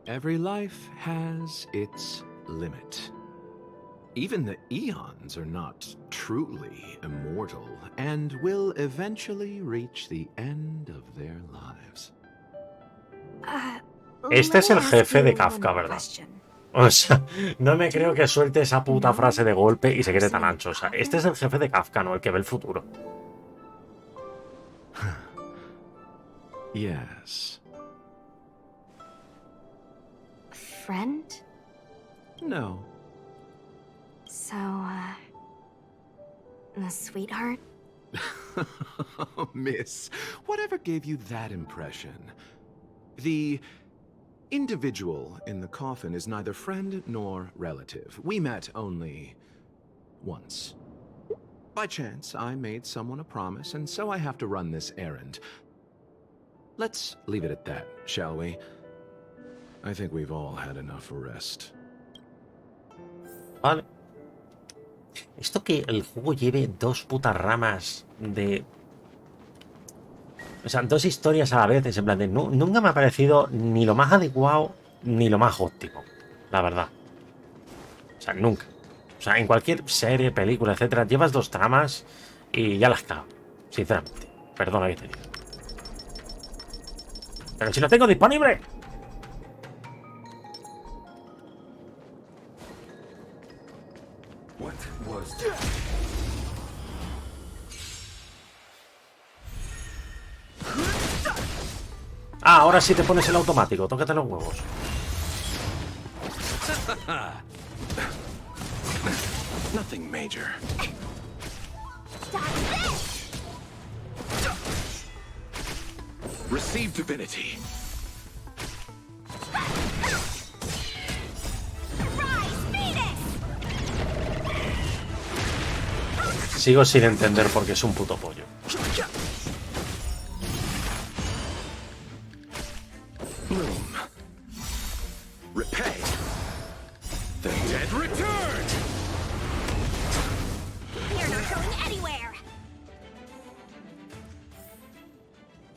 Every life has its limit. Even the Eons are not truly immortal and will eventually reach the end of their lives. Este es el jefe de Kafka, ¿verdad? O sea, no me creo que suelte esa puta frase de golpe y se quede tan ancho. O sea, este es el jefe de Kafka, ¿no? El que ve el futuro. Yes. Friend? No. So, a sweetheart? Miss, whatever gave you that impression? The individual in the coffin is neither friend nor relative. We met only once. By chance, I made someone a promise, and so I have to run this errand. Let's leave it at that, shall we? I think we've all had enough rest. Vale. Esto que el juego lleve dos putas ramas de... O sea, dos historias a la vez, es en plan de... nunca me ha parecido ni lo más adecuado ni lo más óptimo, la verdad. O sea, nunca. O sea, en cualquier serie, película, etcétera, llevas dos tramas y ya las cago. Sinceramente. Perdona que te diga. ¡Pero si lo tengo disponible! Ah, ahora sí te pones el automático. Tócate los huevos. Nothing major. Receive divinity. Sigo sin entender por qué es un puto pollo. Repay. The dead return. You're not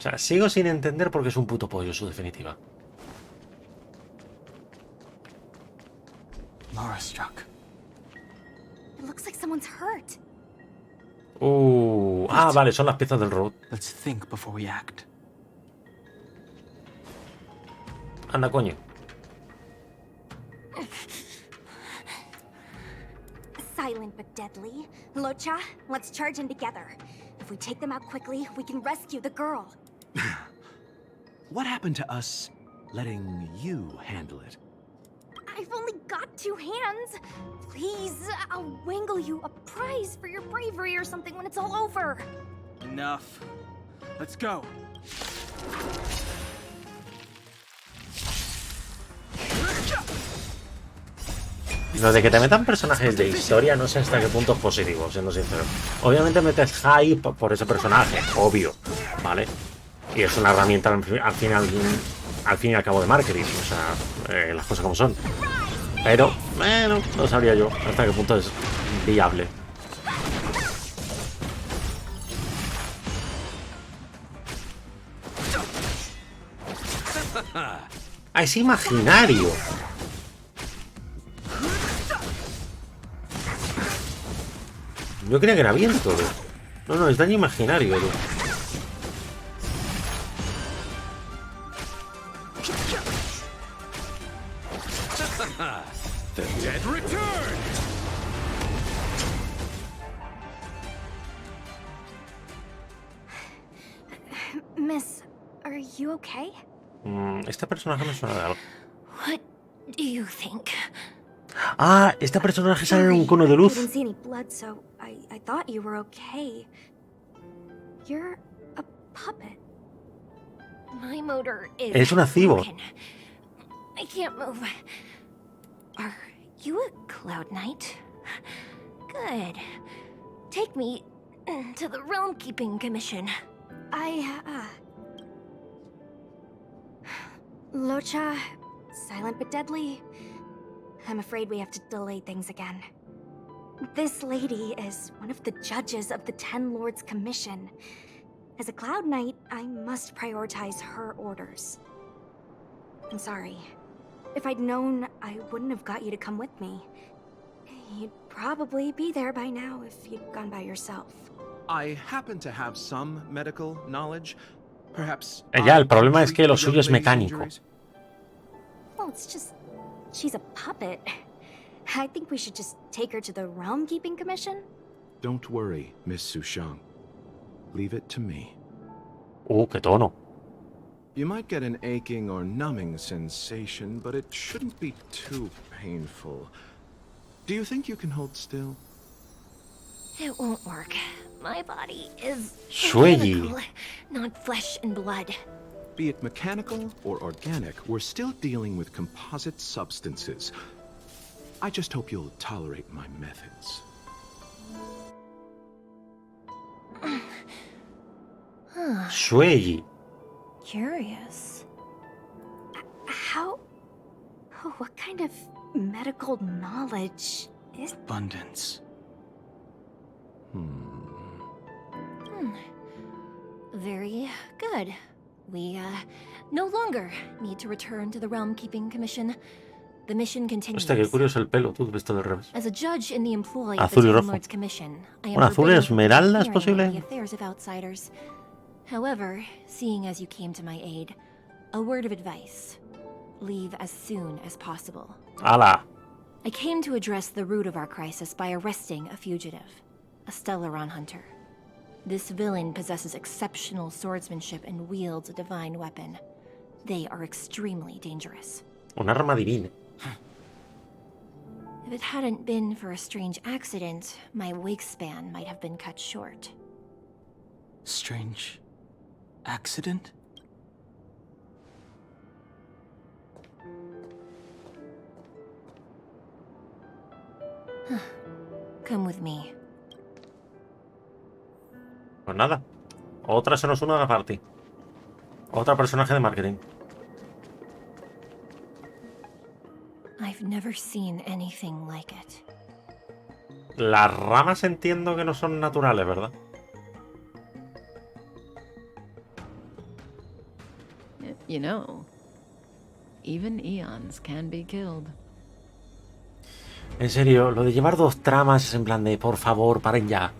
O sea, sigo sin entender por qué es un puto pollo, su definitiva. Laura struck. It looks like someone's hurt. Ah, vale, son las piezas del robot. Let's think before we act. Anda, coño. Silent but deadly. Locha, let's charge in together. If we take them out quickly, we can rescue the girl. What happened to us letting you handle it? I've only got 2 hands. Please, I'll wangle you a prize for your bravery or something when it's all over. Enough. Let's go. Lo de que te metan personajes de historia no sé hasta qué punto es positivo, siendo sincero. Obviamente metes hype por ese personaje, obvio, ¿vale? Y es una herramienta al fin y al cabo de marketing, o sea, las cosas como son. Pero, bueno, no sabría yo hasta qué punto es viable. Ah, es imaginario. Yo creía que era viento, ¿no? No, es daño imaginario, tú. The dead return! Miss, are you okay? Este personaje me suena de algo. What do you think? Ah, este personaje sale en un cono de I luz. didn't see any blood, so I thought you were okay. You're a puppet. My motor is Es una cyborg. broken. I can't move. Are you a Cloud Knight? Good. Take me to the Realm Keeping Commission. Locha, silent but deadly. I'm afraid we have to delay things again. This lady is one of the judges of the Ten Lords Commission. As a Cloud Knight, I must prioritize her orders. I'm sorry. If I'd known, I wouldn't have got you to come with me. You'd probably be there by now if you'd gone by yourself. I happen to have some medical knowledge. Perhaps. Ya, el problema es que lo suyo es mecánico. Well, it's just... she's a puppet. I think we should just take her to the Realm Keeping Commission. Don't worry, Miss Sushang. Leave it to me. Qué tono. You might get an aching or numbing sensation, but it shouldn't be too painful. Do you think you can hold still? It won't work. My body is Shueyi. mechanical, not flesh and blood. Be it mechanical or organic, we're still dealing with composite substances. I just hope you'll tolerate my methods. Shueyi. Curious. How... oh, what kind of medical knowledge is... Abundance. Very good. We, no longer need to return to the Realm Keeping Commission. The mission continues. Hostia, qué curioso el pelo, tú visto de revés. As a judge in the employ of the Azul y Ten rojo. Lords Commission, I am Un azul forbidden esmeralda, ¿es from posible? interfering in the affairs of outsiders. However, seeing as you came to my aid, a word of advice. Leave as soon as possible. ¡Hala! I came to address the root of our crisis by arresting a fugitive, a Stellaron hunter. This villain possesses exceptional swordsmanship and wields a divine weapon. They are extremely dangerous. Un arma divina. If it hadn't been for a strange accident, my wakespan might have been cut short. Strange accident? Come with me. Pues nada. Otra se nos une a la party. Otra personaje de marketing. I've never seen anything like it. Las ramas entiendo que no son naturales, ¿verdad? You know, even eons can be killed. En serio, lo de llevar 2 tramas es en plan de, por favor, paren ya.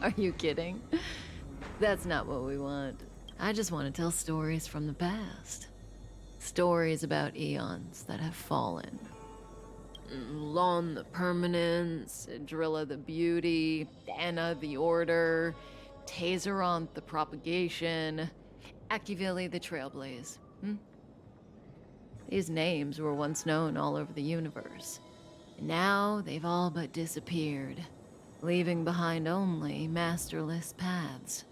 Are you kidding? That's not what we want. I just want to tell stories from the past. Stories about eons that have fallen. Lon the Permanence, Drilla the Beauty, Anna the Order, Tazeronth the Propagation, Akivili the Trailblaze. These names were once known all over the universe. And now they've all but disappeared, leaving behind only masterless paths.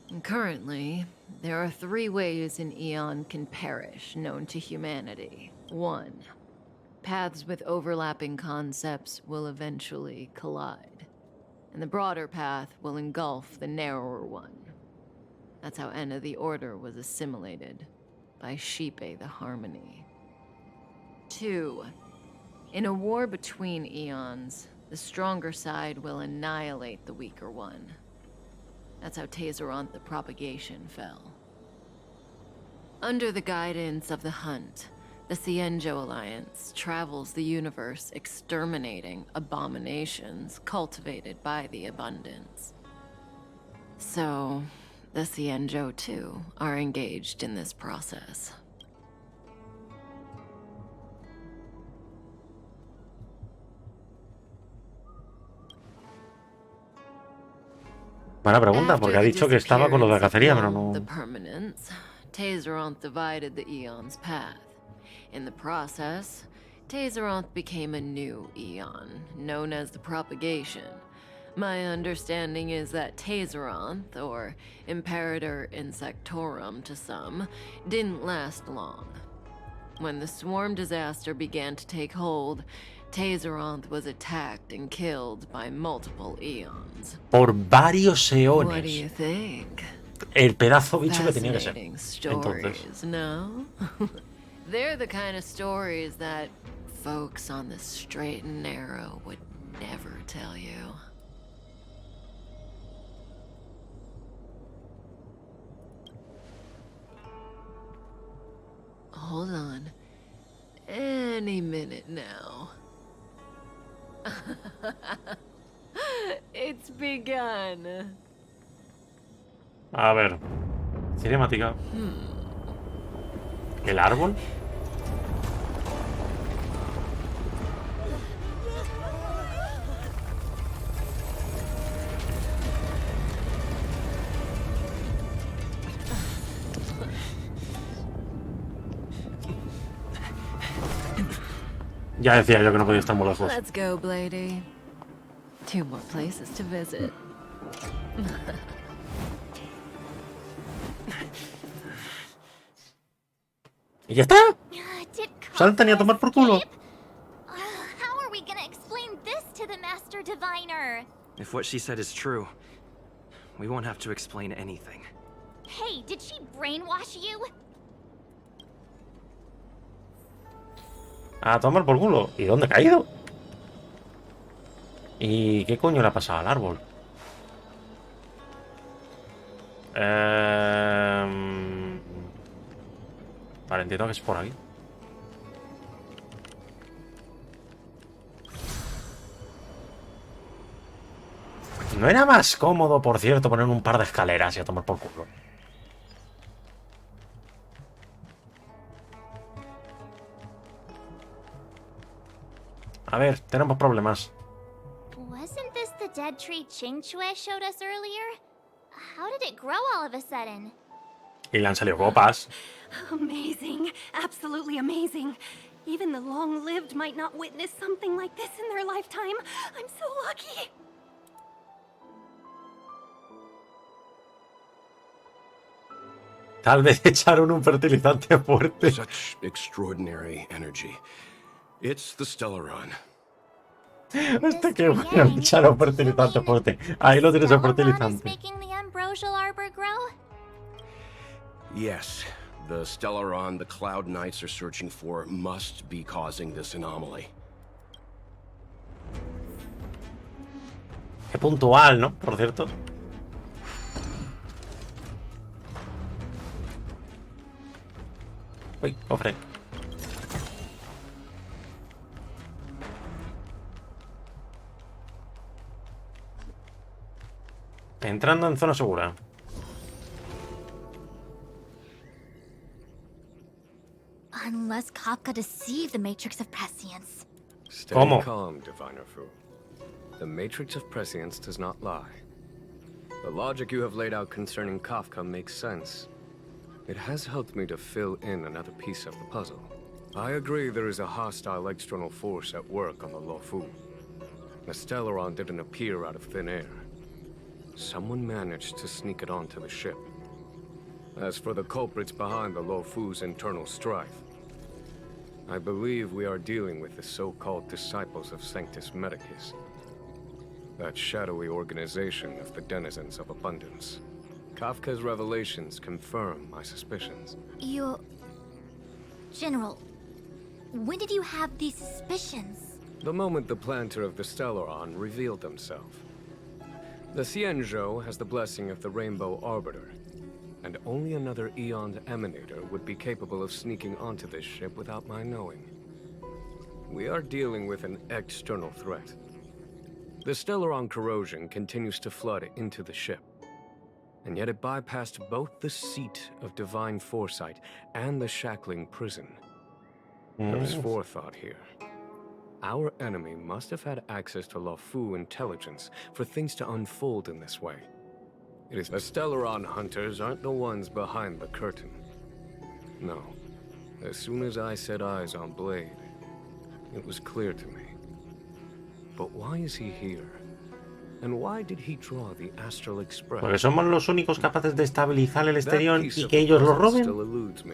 And currently, there are 3 ways an eon can perish known to humanity. 1. Paths with overlapping concepts will eventually collide, and the broader path will engulf the narrower one. That's how Enna the Order was assimilated, by Sheepe the Harmony. 2. In a war between eons, the stronger side will annihilate the weaker one. That's how Tazeronth the Propagation fell. Under the guidance of the Hunt, the Cienjo Alliance travels the universe exterminating abominations cultivated by the Abundance. So, the Cienjo too are engaged in this process. Buena pregunta, porque ha dicho que estaba con lo de la cacería, pero no... The Permanence, Tazeronth divided the eon's path. In the process, Tazeronth became a new eon, known as the Propagation. My understanding is that Tazeronth, or Imperator Insectorum to some, didn't last long. When the swarm disaster began to take hold, Tazeronth was attacked and killed by multiple eons. Por varios eones. What do you think? El pedazo bicho que tenía que ser. Fascinating stories, no? They're the kind of stories that folks on the straight and narrow would never tell you. Hold on. Any minute now. It's begun. A ver. Cinemática. ¿El árbol? Ya decía yo que no podía estar muy lejos. Let's go, Blady. 2 more places to visit. ¿Y ya está? Saltan y a tomar por culo. How are we gonna explain this to the Master Diviner? If what she said is true, we won't have to explain anything. Hey, did she brainwash you? A tomar por culo. ¿Y dónde ha caído? ¿Y qué coño le ha pasado al árbol? Vale, entiendo que es por aquí. ¿No era más cómodo, por cierto, poner un par de escaleras y a tomar por culo? A ver, tenemos problemas. Wasn't this the dead tree Qingque showed us earlier? How did it grow all of a sudden? Y le han salido copas. Amazing. Absolutely amazing. Even the long-lived might not witness something like this in their lifetime. I'm so lucky. Tal vez echaron un fertilizante fuerte. Such extraordinary energy. It's the Stellaron. Este que bueno, echaron fertilizante fuerte. Ahí lo tienes el fertilizante. Making the ambrosial arbor grow? Yes, the Stellaron the Cloud Knights are searching for must be causing this anomaly. puntual, ¿no? Por cierto. Uy, cofre. Entrando en zona segura. Unless Kafka deceived the Matrix of Prescience. Stay ¿Cómo? calm, Diviner Fu. The Matrix of Prescience does not lie. The logic you have laid out concerning Kafka makes sense. It has helped me to fill in another piece of the puzzle. I agree there is a hostile external force at work on the Luofu. The Stellaron didn't appear out of thin air. Someone managed to sneak it onto the ship. As for the culprits behind the Luofu's internal strife, I believe we are dealing with the so-called disciples of Sanctus Medicus. That shadowy organization of the denizens of abundance. Kafka's revelations confirm my suspicions. General, when did you have these suspicions? The moment the planter of the Stellaron revealed himself. The Xianzhou has the blessing of the Rainbow Arbiter, and only another Eon's Emanator would be capable of sneaking onto this ship without my knowing. We are dealing with an external threat. The Stellaron corrosion continues to flood into the ship, and yet it bypassed both the seat of divine foresight and the shackling prison. There is forethought here. Our enemy must have had access to Luofu intelligence for things to unfold in this way. It is the Stellaron hunters aren't the ones behind the curtain. No. As soon as I set eyes on Blade, it was clear to me. But why is he here? And why did he draw the Astral Express? Porque somos los únicos capaces de estabilizar el exterior y que ellos lo roben.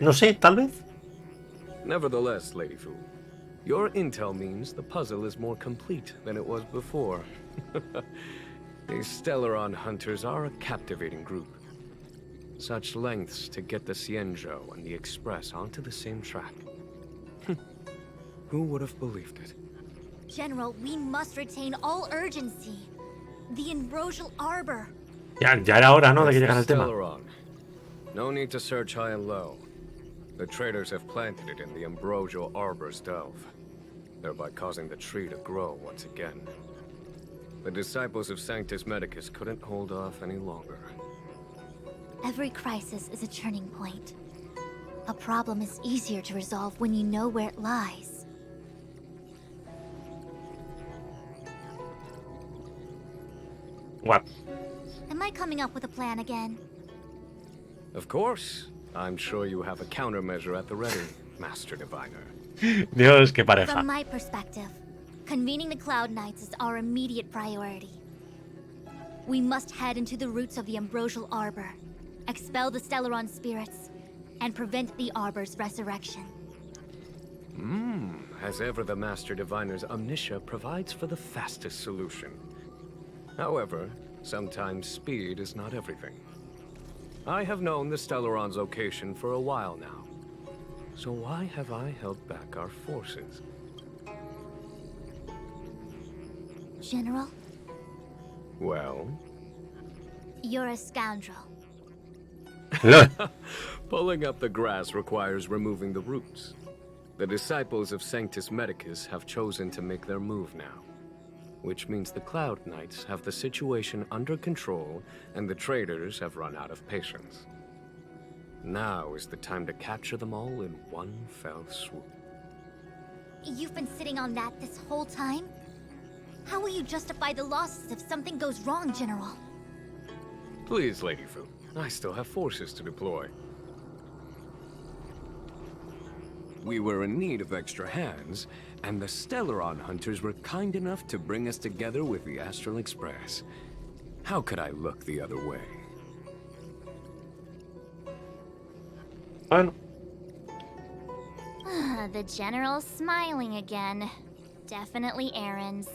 No sé, tal vez. Nevertheless, Lady Fu, your intel means the puzzle is more complete than it was before. These Stellaron hunters are a captivating group. Such lengths to get the Xianzhou and the Express onto the same track. Who would have believed it? General, we must retain all urgency. The Ambrosial Arbor. Ya era hora, ¿no? De que llegara el tema. Stellaron. No need to search high and low. The traders have planted it in the Ambrosial Arbor's delve, thereby causing the tree to grow once again. The disciples of Sanctus Medicus couldn't hold off any longer. Every crisis is a turning point. A problem is easier to resolve when you know where it lies. What? Am I coming up with a plan again? Of course. I'm sure you have a countermeasure at the ready, Master Diviner. Dios, qué pareja. From my perspective, convening the Cloud Knights is our immediate priority. We must head into the roots of the Ambrosial Arbor, expel the Stellaron spirits, and prevent the Arbor's resurrection. As ever, the Master Diviner's omniscia provides for the fastest solution. However, sometimes speed is not everything. I have known the Stellaron's location for a while now. So why have I held back our forces? General? Well? You're a scoundrel. Pulling up the grass requires removing the roots. The disciples of Sanctus Medicus have chosen to make their move now, which means the Cloud Knights have the situation under control and the traders have run out of patience. Now is the time to capture them all in one fell swoop. You've been sitting on that this whole time? How will you justify the losses if something goes wrong, General? Please, Lady Fu, I still have forces to deploy. We were in need of extra hands, and the Stellaron hunters were kind enough to bring us together with the Astral Express. How could I look the other way? Bueno. The General's smiling again. Definitely Aaron's.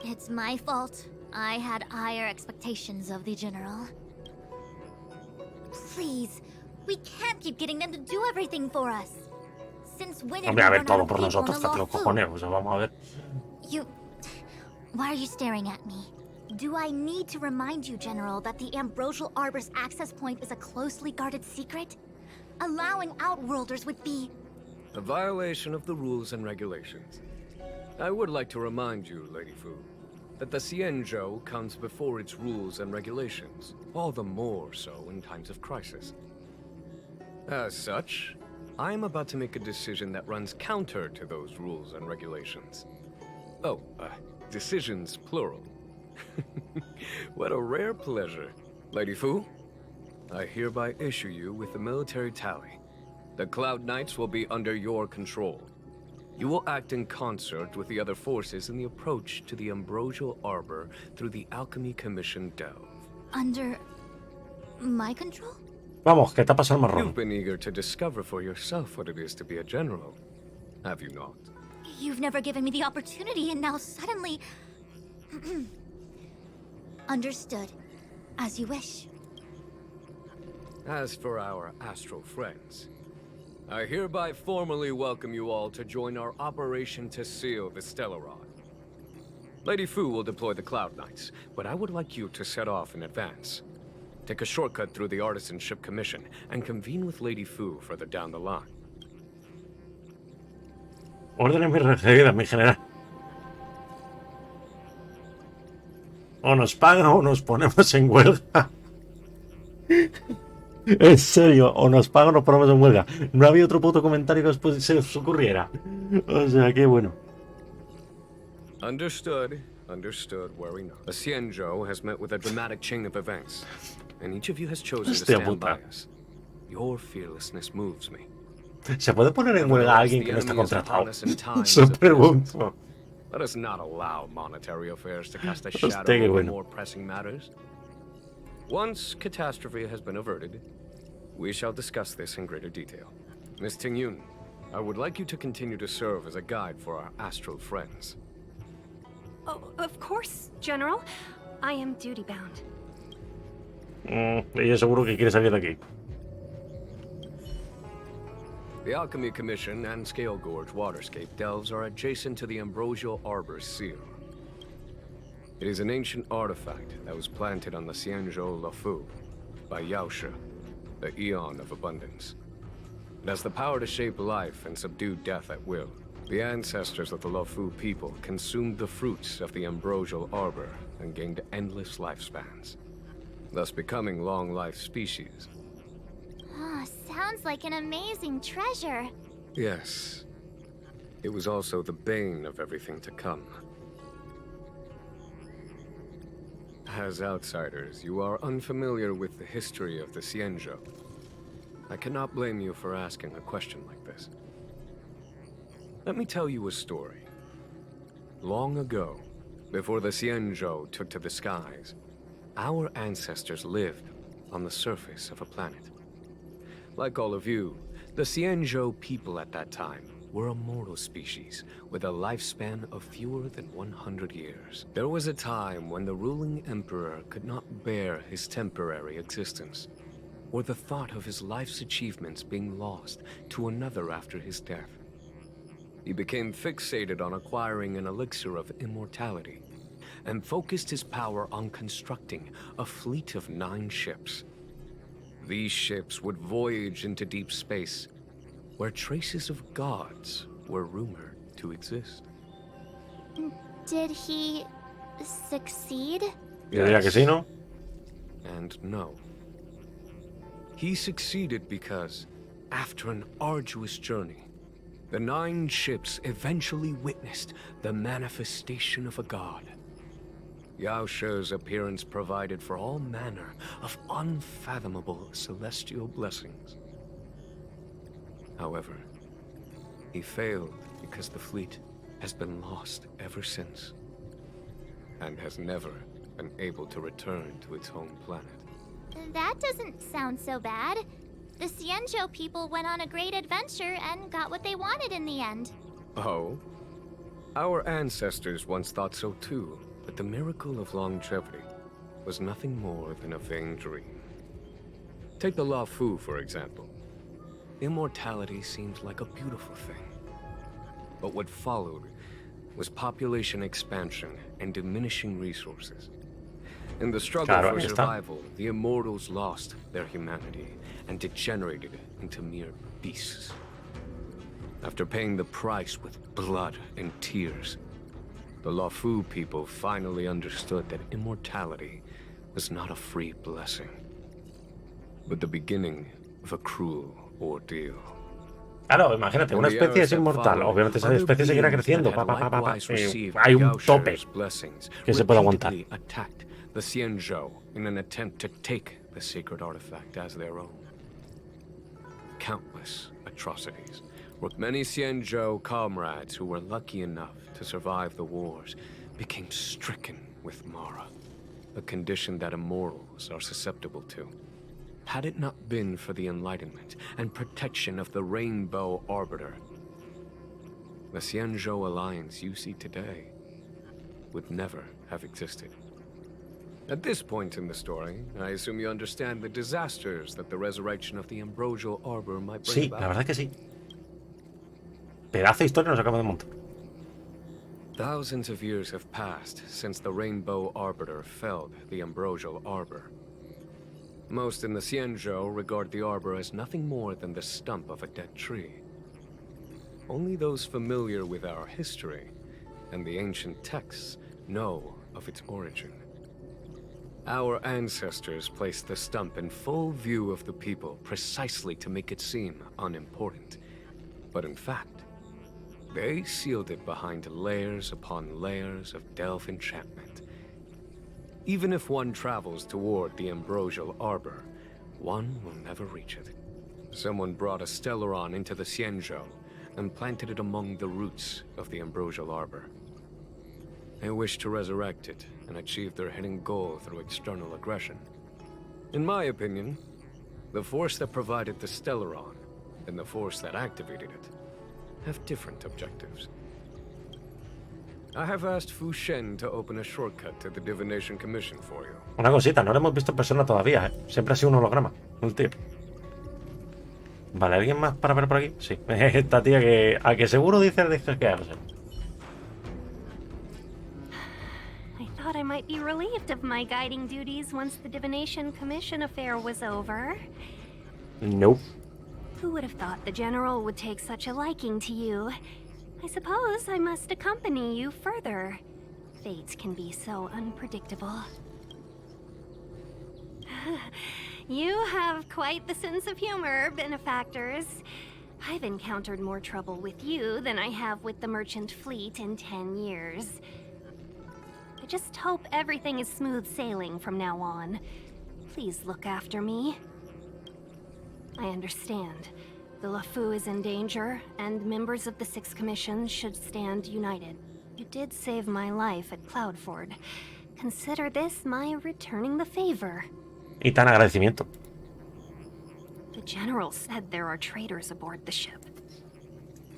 It's my fault. I had higher expectations of the General. Please, we can't keep getting them to do everything for us. Since when did we Hombre, a ver, run out todo of por people nosotros, in the fíjate los Luofu? cojones. O sea, vamos a ver. Why are you staring at me? Do I need to remind you, General, that the Ambrosial Arbor's access point is a closely guarded secret? Allowing Outworlders would be... a violation of the rules and regulations. I would like to remind you, Lady Fu, that the Xianzhou comes before its rules and regulations, all the more so in times of crisis. As such, I am about to make a decision that runs counter to those rules and regulations. Oh, decisions plural. What a rare pleasure. Lady Fu, I hereby issue you with the military tally. The Cloud Knights will be under your control. You will act in concert with the other forces in the approach to the Ambrosial Arbor through the Alchemy Commission Delve. Under... my control? Vamos, que te ha pasado el marrón. You've been eager to discover for yourself what it is to be a general, have you not? You've never given me the opportunity, and now suddenly... Understood. As you wish. As for our astral friends, I hereby formally welcome you all to join our operation to seal the Stellaron. Lady Fu will deploy the Cloud Knights, but I would like you to set off in advance. Take a shortcut through the Artisanship Commission and convene with Lady Fu further down the line. Órdenes muy recibidas, mi general. O nos pagan o nos ponemos en huelga. En serio, o nos pagan o nos ponemos en huelga. No había otro puto comentario que se os ocurriera. O sea, qué bueno. Understood. Understood. Worry not. The Xianzhou has met with a dramatic chain of events, and each of you has chosen to stand by us. Your fearlessness moves me. ¿Se puede poner en huelga a alguien que no está contratado? Se pregunto. Let us not allow monetary affairs to cast a shadow over more pressing matters. Once catastrophe has been averted, we shall discuss this in greater detail. Miss Tingyun, I would like you to continue to serve as a guide for our astral friends. Oh, of course, General. I am duty-bound. Ella seguro que quiere salir de aquí. The Alchemy Commission and Scale Gorge waterscape delves are adjacent to the Ambrosial Arbor's seal. It is an ancient artifact that was planted on the Xianzhou Lufu by Yaoshe, the Eon of Abundance. It has the power to shape life and subdue death at will. The ancestors of the Lufu people consumed the fruits of the Ambrosial Arbor and gained endless lifespans, thus becoming long-life species. Ah, sounds like an amazing treasure. Yes. It was also the bane of everything to come. As outsiders, you are unfamiliar with the history of the Xianzhou. I cannot blame you for asking a question like this. Let me tell you a story. Long ago, before the Xianzhou took to the skies, our ancestors lived on the surface of a planet. Like all of you, the Xianzhou people at that time were a mortal species with a lifespan of fewer than 100 years. There was a time when the ruling emperor could not bear his temporary existence, or the thought of his life's achievements being lost to another after his death. He became fixated on acquiring an elixir of immortality, and focused his power on constructing a fleet of 9 ships. These ships would voyage into deep space, where traces of gods were rumored to exist. Did he... succeed? Diría que sí, ¿no? And no. He succeeded because, after an arduous journey, the 9 ships eventually witnessed the manifestation of a god. Yaoshe's appearance provided for all manner of unfathomable celestial blessings. However, he failed because the fleet has been lost ever since, and has never been able to return to its home planet. That doesn't sound so bad. The Xianzhou people went on a great adventure and got what they wanted in the end. Oh? Our ancestors once thought so too, but the miracle of longevity was nothing more than a vain dream. Take the Lufu, for example. Immortality seemed like a beautiful thing. But what followed was population expansion and diminishing resources. In the struggle for survival, the immortals lost their humanity and degenerated into mere beasts. After paying the price with blood and tears, the Lv people finally understood that immortality was not a free blessing, but the beginning of a cruel ordeal. Claro, imagínate, una especie es inmortal. Obviamente esa especie seguirá creciendo. Hay un tope que se puede aguantar. The Xianzhou in an attempt to take the sacred artifact as their own. Countless atrocities. With many Xianzhou comrades who were lucky enough to survive the wars became stricken with Mara, a condition that immortals are susceptible to. Had it not been for the enlightenment and protection of the Rainbow Arbiter, the Xianzhou alliance you see today would never have existed. At this point in the story, I assume you understand the disasters that the resurrection of the Ambrosial Arbor might bring about. Sí, la verdad que sí. Pedazo de historia nos acaba de montar. Thousands of years have passed since the Rainbow Arbiter felled the Ambrosial Arbor. Most in the Xianzhou regard the arbor as nothing more than the stump of a dead tree. Only those familiar with our history and the ancient texts know of its origin. Our ancestors placed the stump in full view of the people precisely to make it seem unimportant. But in fact, they sealed it behind layers upon layers of delve enchantment. Even if one travels toward the Ambrosial Arbor, one will never reach it. Someone brought a Stellaron into the Xianzhou and planted it among the roots of the Ambrosial Arbor. They wish to resurrect it and achieve their hidden goal through external aggression. In my opinion, the force that provided the Stellaron and the force that activated it have different objectives. I have asked Fu Shen to open a shortcut to the Divination Commission for you. Una cosita, no lo hemos visto en persona todavía, ¿eh? Siempre ha sido un holograma, el tío. Vale, ¿alguien más para ver por aquí? Sí. Esta tía que... A que seguro dices quedarse. I thought I might be relieved of my guiding duties once the Divination Commission affair was over. Nope. Who would have thought the General would take such a liking to you? I suppose I must accompany you further. Fate can be so unpredictable. You have quite the sense of humor, benefactors. I've encountered more trouble with you than I have with the merchant fleet in 10 years. I just hope everything is smooth sailing from now on. Please look after me. I understand. The Lv is in danger, and members of the Sixth Commission should stand united. You did save my life at Cloudford. Consider this my returning the favor. Y tan agradecimiento. The General said there are traitors aboard the ship.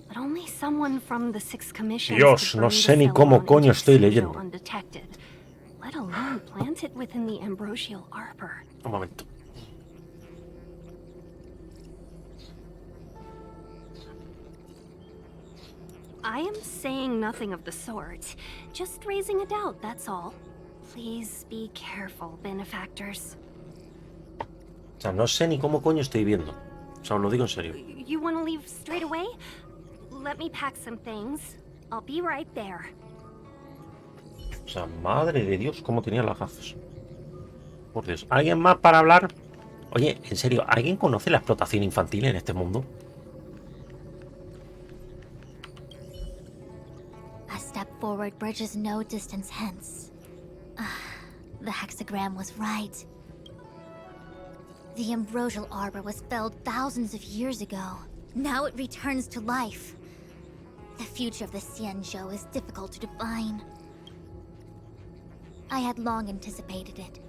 But only someone from the Sixth Commission Dios, no sé ni cómo coño estoy leyendo. Undetected, let alone plant it within the Ambrosial Arbor. Un momento. I am saying nothing of the sort. Just raising a doubt, that's all. Please be careful, benefactors. O sea, no sé ni cómo coño estoy viendo. O sea, os lo digo en serio. You want to leave straight away? Let me pack some things. I'll be right there. O sea, madre de Dios, cómo tenía las gafas. Por Dios. ¿Alguien más para hablar? Oye, en serio, ¿alguien conoce la explotación infantil en este mundo? A step forward bridges no distance hence. The hexagram was right. The Ambrosial Arbor was felled thousands of years ago. Now it returns to life. The future of the Xianzhou is difficult to define. I had long anticipated it.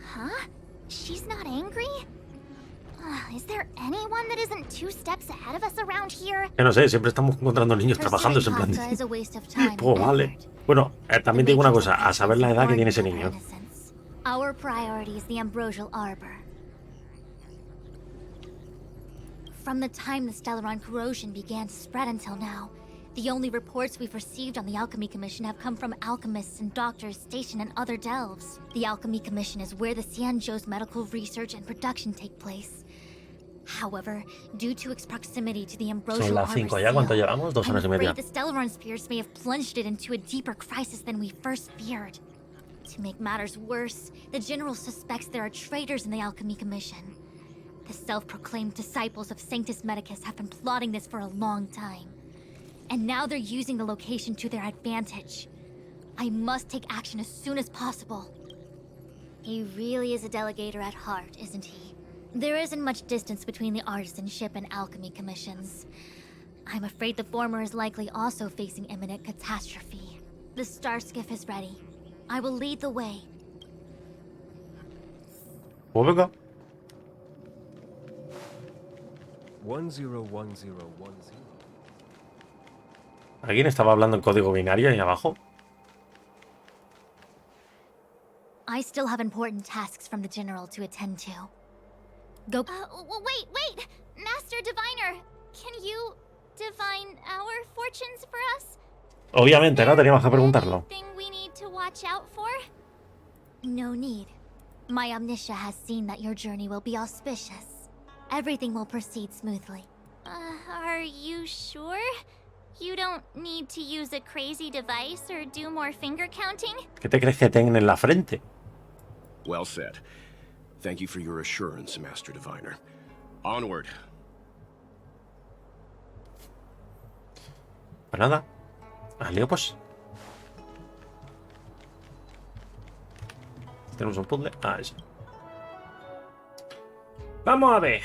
Huh? She's not angry? Is there anyone that isn't 2 steps ahead of us around here? Que no sé, siempre estamos encontrando niños trabajando en plan de... Pues vale. Bueno, también te digo una cosa, a saber la edad que tiene ese niño. Our priority is the Ambrosial Arbor. From the time the Stellaron corrosion began to spread until now, The only reports we've received on the Alchemy Commission have come from alchemists and doctors stationed in other delves. The Alchemy Commission is where the Xianzhou's medical research and production take place. However, due to its proximity to the Son ambrosial las arbor 5 ya. ¿Cuánto seal, llevamos? 2 I'm horas y media. afraid the Stellaron spheres may have plunged it into a deeper crisis than we first feared. To make matters worse, the General suspects there are traitors in the Alchemy Commission. The self-proclaimed disciples of Sanctus Medicus have been plotting this for a long time. And now they're using the location to their advantage. I must take action as soon as possible. He really is a delegator at heart, isn't he? There isn't much distance between the artisanship and alchemy commissions. I'm afraid the former is likely also facing imminent catastrophe. The star skiff is ready. I will lead the way. Pues venga. 101010. ¿Alguien estaba hablando en código binario ahí abajo? I still have important tasks from the General to attend to. Go. Wait! Master Diviner, can you divine our fortunes for us? Obviamente, no teníamos que preguntarlo. Anything we need to watch out for? No need. My Omniscia has seen that your journey will be auspicious. Everything will proceed smoothly. Are you sure? You don't need to use a crazy device or do more finger counting? ¿Qué te crees que tengan en la frente? Well said. Thank you for your assurance, Master Diviner. Onward. Pues nada. Al lío, pues. Tenemos un puzzle. Ah, ese. Vamos a ver.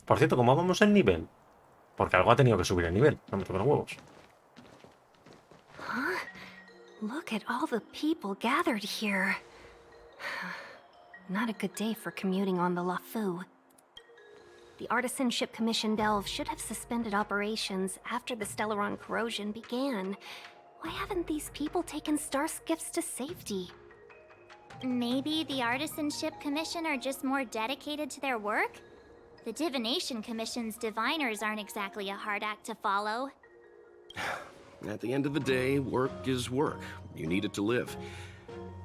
Por cierto, ¿cómo vamos en nivel? Porque algo ha tenido que subir el nivel. No me toquen los huevos. Huh? Look at all the people gathered here. Not a good day for commuting on the LaFu. The Artisanship Commission Delve should have suspended operations after the Stellaron corrosion began. Why haven't these people taken star skiffs to safety? Maybe the Artisanship Commission are just more dedicated to their work? The Divination Commission's diviners aren't exactly a hard act to follow. At the end of the day, work is work. You need it to live.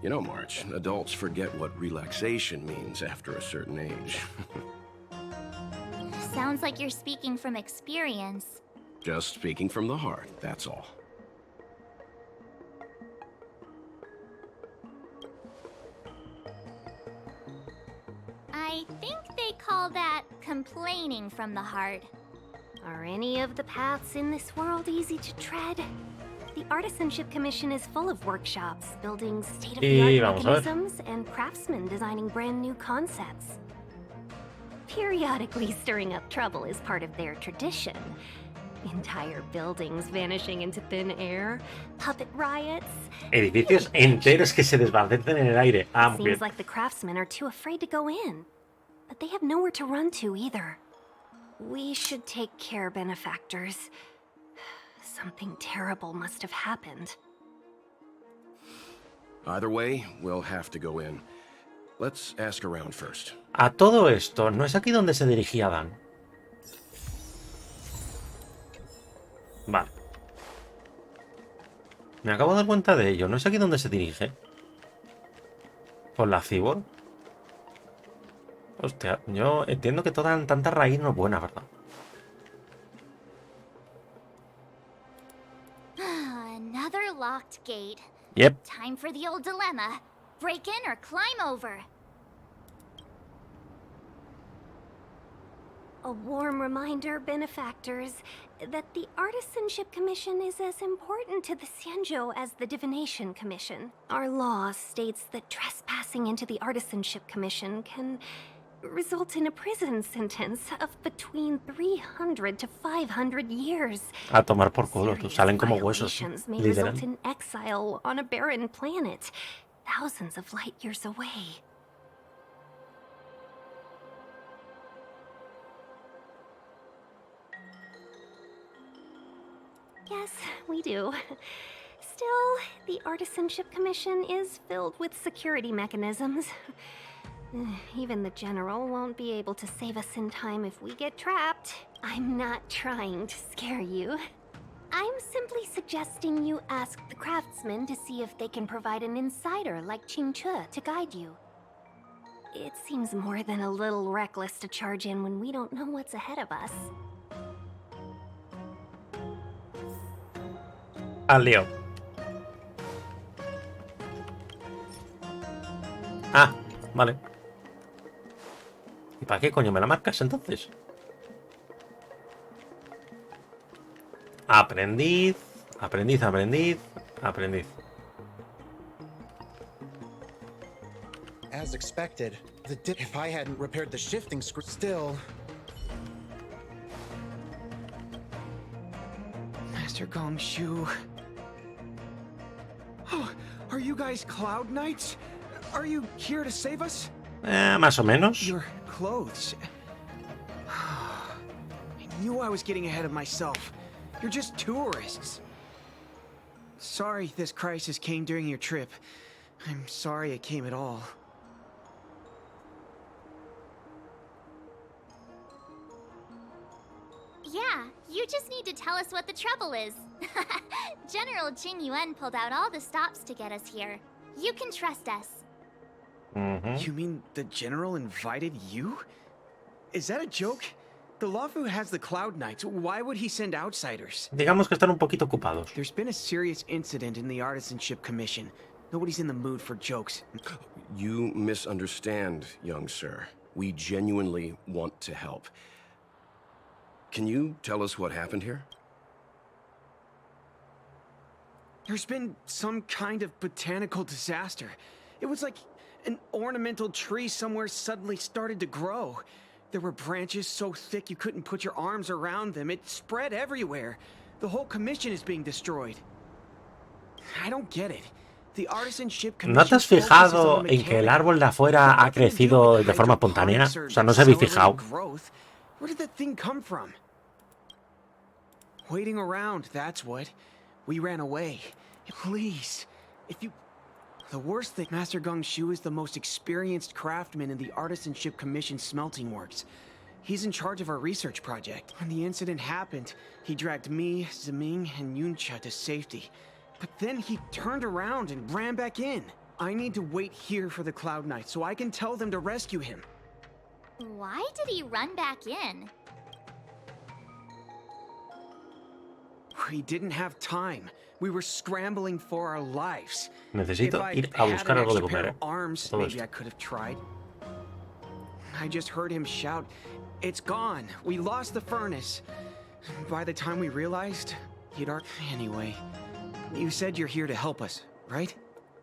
You know, March, adults forget what relaxation means after a certain age. Sounds like you're speaking from experience. Just speaking from the heart, that's all. I think they call that complaining from the heart. Are any of the paths in this world easy to tread? The Artisanship Commission is full of workshops, building state-of-the-art mechanisms, and craftsmen designing brand new concepts. Periodically stirring up trouble is part of their tradition. Entire buildings vanishing into thin air, puppet riots. Edificios enteros que se desvanecen en el aire. Ah, muy bien. Seems like the craftsmen are too afraid to go in, but they have nowhere to run to either. We should take care, benefactors. Something terrible must have happened. Either way, we'll have to go in. Let's ask around first. A todo esto, ¿no es aquí donde se dirigía Dan? Vale. Me acabo de dar cuenta de ello. ¿No es aquí donde se dirige? ¿Con la Cyborg? Hostia, yo entiendo que tanta raíz no es buena, ¿verdad? Another locked gate. Yep. Time for the old dilemma. Break in or climb over. A warm reminder, benefactors, that the Artisanship Commission is as important to the Xianzhou as the Divination Commission. Our law states that trespassing into the Artisanship Commission can result in a prison sentence of between 300 to 500 years. A tomar por culo, tú salen como huesos. Violations may Literal. result in exile on a barren planet, thousands of light years away. Yes, we do. Still, the Artisanship Commission is filled with security mechanisms. Even the General won't be able to save us in time if we get trapped. I'm not trying to scare you. I'm simply suggesting you ask the craftsmen to see if they can provide an insider like Qingque to guide you. It seems more than a little reckless to charge in when we don't know what's ahead of us. Al lío. Ah, vale. ¿Y para qué coño me la marcas entonces? Aprendiz, aprendiz, aprendiz, aprendiz. As expected, if I hadn't repaired the shifting screw, still. Master Gongshu. Oh, are you guys Cloud Knights? Are you here to save us? Más o menos. Your clothes. I knew I was getting ahead of myself. You're just tourists. Sorry this crisis came during your trip. I'm sorry it came at all. Yeah, you just need to tell us what the trouble is. General Jing Yuan pulled out all the stops to get us here. You can trust us. You mean the General invited you? Is that a joke? The Lawfu has the Cloud Knights. Why would he send outsiders? Digamos que están un poquito ocupados. There's been a serious incident in the Artisanship Commission. Nobody's in the mood for jokes. You misunderstand, young sir. We genuinely want to help. Can you tell us what happened here? There's been some kind of botanical disaster. It was like an ornamental tree somewhere suddenly started to grow. There were branches so thick you couldn't put your arms around them. It spread everywhere. The whole commission is being destroyed. I don't get it. The Artisanship Commission. ¿No te has fijado en que el árbol de afuera ha crecido de forma espontánea? O sea, ¿no os habéis fijado? Where did that thing come from? Waiting around, that's what. We ran away. Please, if you... The worst thing, Master Gongshu is the most experienced craftsman in the Artisanship Commission smelting works. He's in charge of our research project. When the incident happened, he dragged me, Zeming, and Yuncha to safety. But then he turned around and ran back in. I need to wait here for the Cloud Knight so I can tell them to rescue him. Why did he run back in? We didn't have time. We were scrambling for our lives. Necesito ir a buscar algo de comer. Arms, maybe I could have tried. I just heard him shout, "It's gone. We lost the furnace." By the time we realized, he'd already... Anyway, you said you're here to help us, right?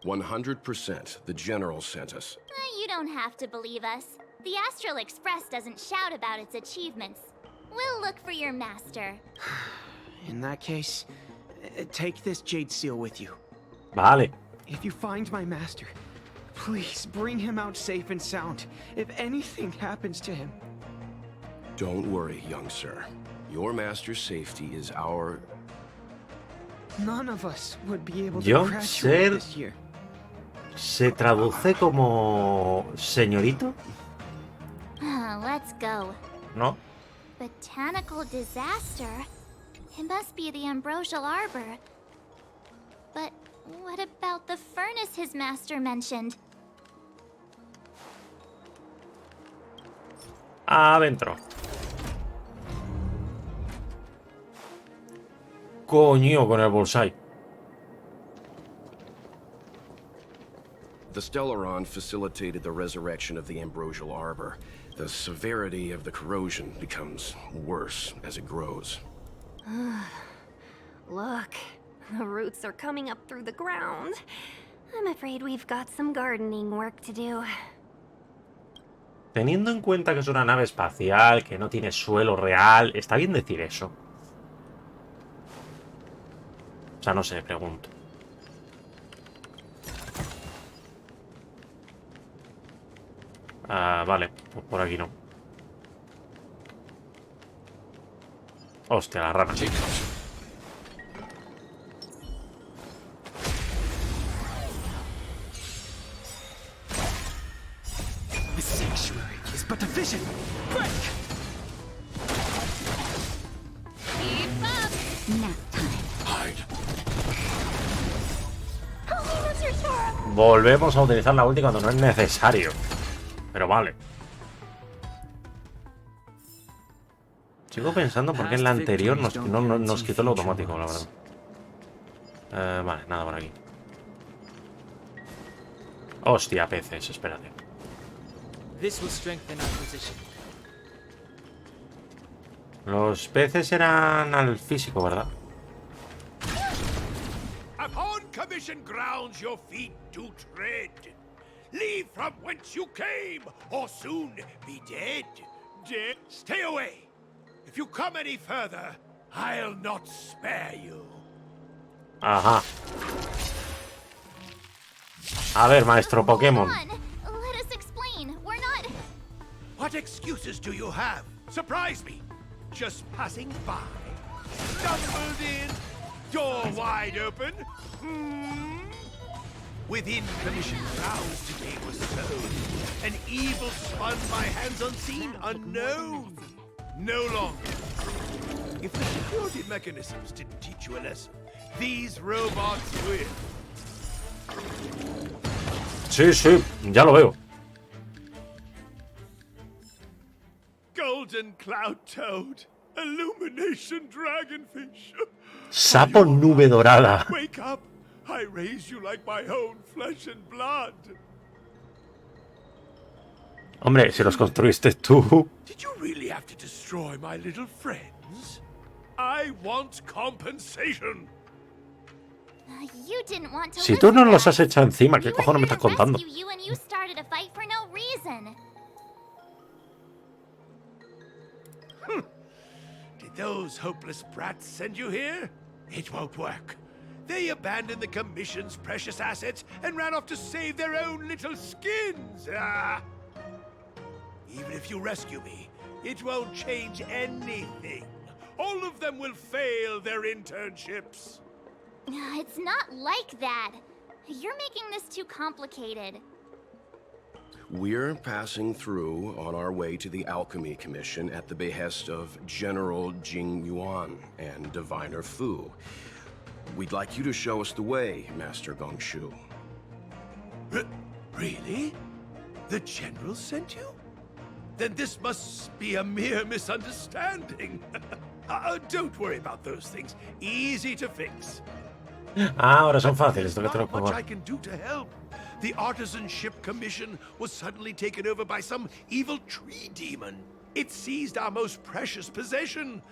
100%. The General sent us. You don't have to believe us. The Astral Express doesn't shout about its achievements. We'll look for your master. In that case, take this jade seal with you. Vale. If you find my master, please bring him out safe and sound. If anything happens to him. Don't worry, young sir. Your master's safety is our... None of us would be able to graduate this year. ¿Se traduce como señorito? Let's go. No. Botanical disaster? It must be the Ambrosial Arbor. But what about the furnace his master mentioned? Adentro. Coño, con el bolsai. The Stellaron facilitated the resurrection of the Ambrosial Arbor. The severity of the corrosion becomes worse as it grows. Look, the roots are coming up through the ground. I'm afraid we've got some gardening work to do. Teniendo en cuenta que es una nave espacial, que no tiene suelo real, ¿está bien decir eso? O sea, no sé, pregunto. Vale, pues por aquí no. Hostia, la rana. Keep up. Nap time. Volvemos a utilizar la ulti cuando no es necesario. Pero vale. Sigo pensando por qué en la anterior nos quitó el automático, la verdad. Vale, nada por aquí. Hostia, peces, espérate. Los peces eran al físico, ¿verdad? Upon commission grounds your feet do tread. Leave from whence you came, or soon be dead. Dead? Stay away. If you come any further, I'll not spare you. Ajá. A ver, maestro Pokémon. Let us explain. We're not... What excuses do you have? Surprise me. Just passing by. Stumbled in. Door wide open. Within commission grounds today was sown. An evil spun by hands unseen, unknown. No longer. If the security mechanisms didn't teach you a lesson, these robots will. Sí, sí, ya lo veo. Golden cloud toad. Illumination dragonfish. Sapo nube dorada. Wake up. I raised you like my own flesh and blood. Hombre, si los construiste tú. Did you really have to destroy my little friends? I want compensation. You didn't want to Si tú live no with los us. has hecho encima, ¿qué We were cojones me here estás to contando? rescue you and you started a fight for no reason. Did those hopeless brats send you here? It won't work. They abandoned the Commission's precious assets and ran off to save their own little skins. Even if you rescue me, it won't change anything. All of them will fail their internships. It's not like that. You're making this too complicated. We're passing through on our way to the Alchemy Commission at the behest of General Jing Yuan and Diviner Fu. We'd like you to show us the way, Master Gongshu. Really? The General sent you? Then this must be a mere misunderstanding. Don't worry about those things. Easy to fix. Ahora son fáciles, tengo que Not much probar. I can do to help. The Artisanship Commission was suddenly taken over by some evil tree demon. It seized our most precious possession,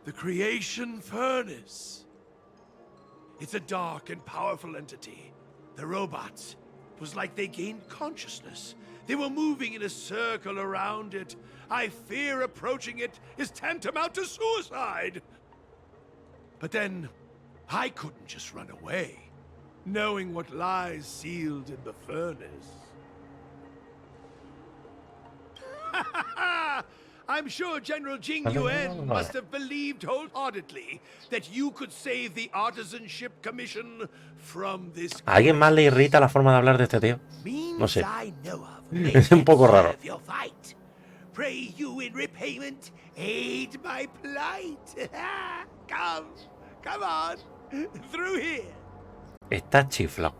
the Creation Furnace. It's a dark and powerful entity. The robots, it was like they gained consciousness. They were moving in a circle around it. I fear approaching it is tantamount to suicide. But then, I couldn't just run away, knowing what lies sealed in the furnace. I'm sure General Jing Yuan must have believed wholeheartedly that you could save the Artisanship Commission from this. ¿A alguien más le irrita la forma de hablar de este tío? No sé. I know of. Es un poco raro. Your fight. Pray you in repayment aid my plight. Come on, through here. Está chiflado.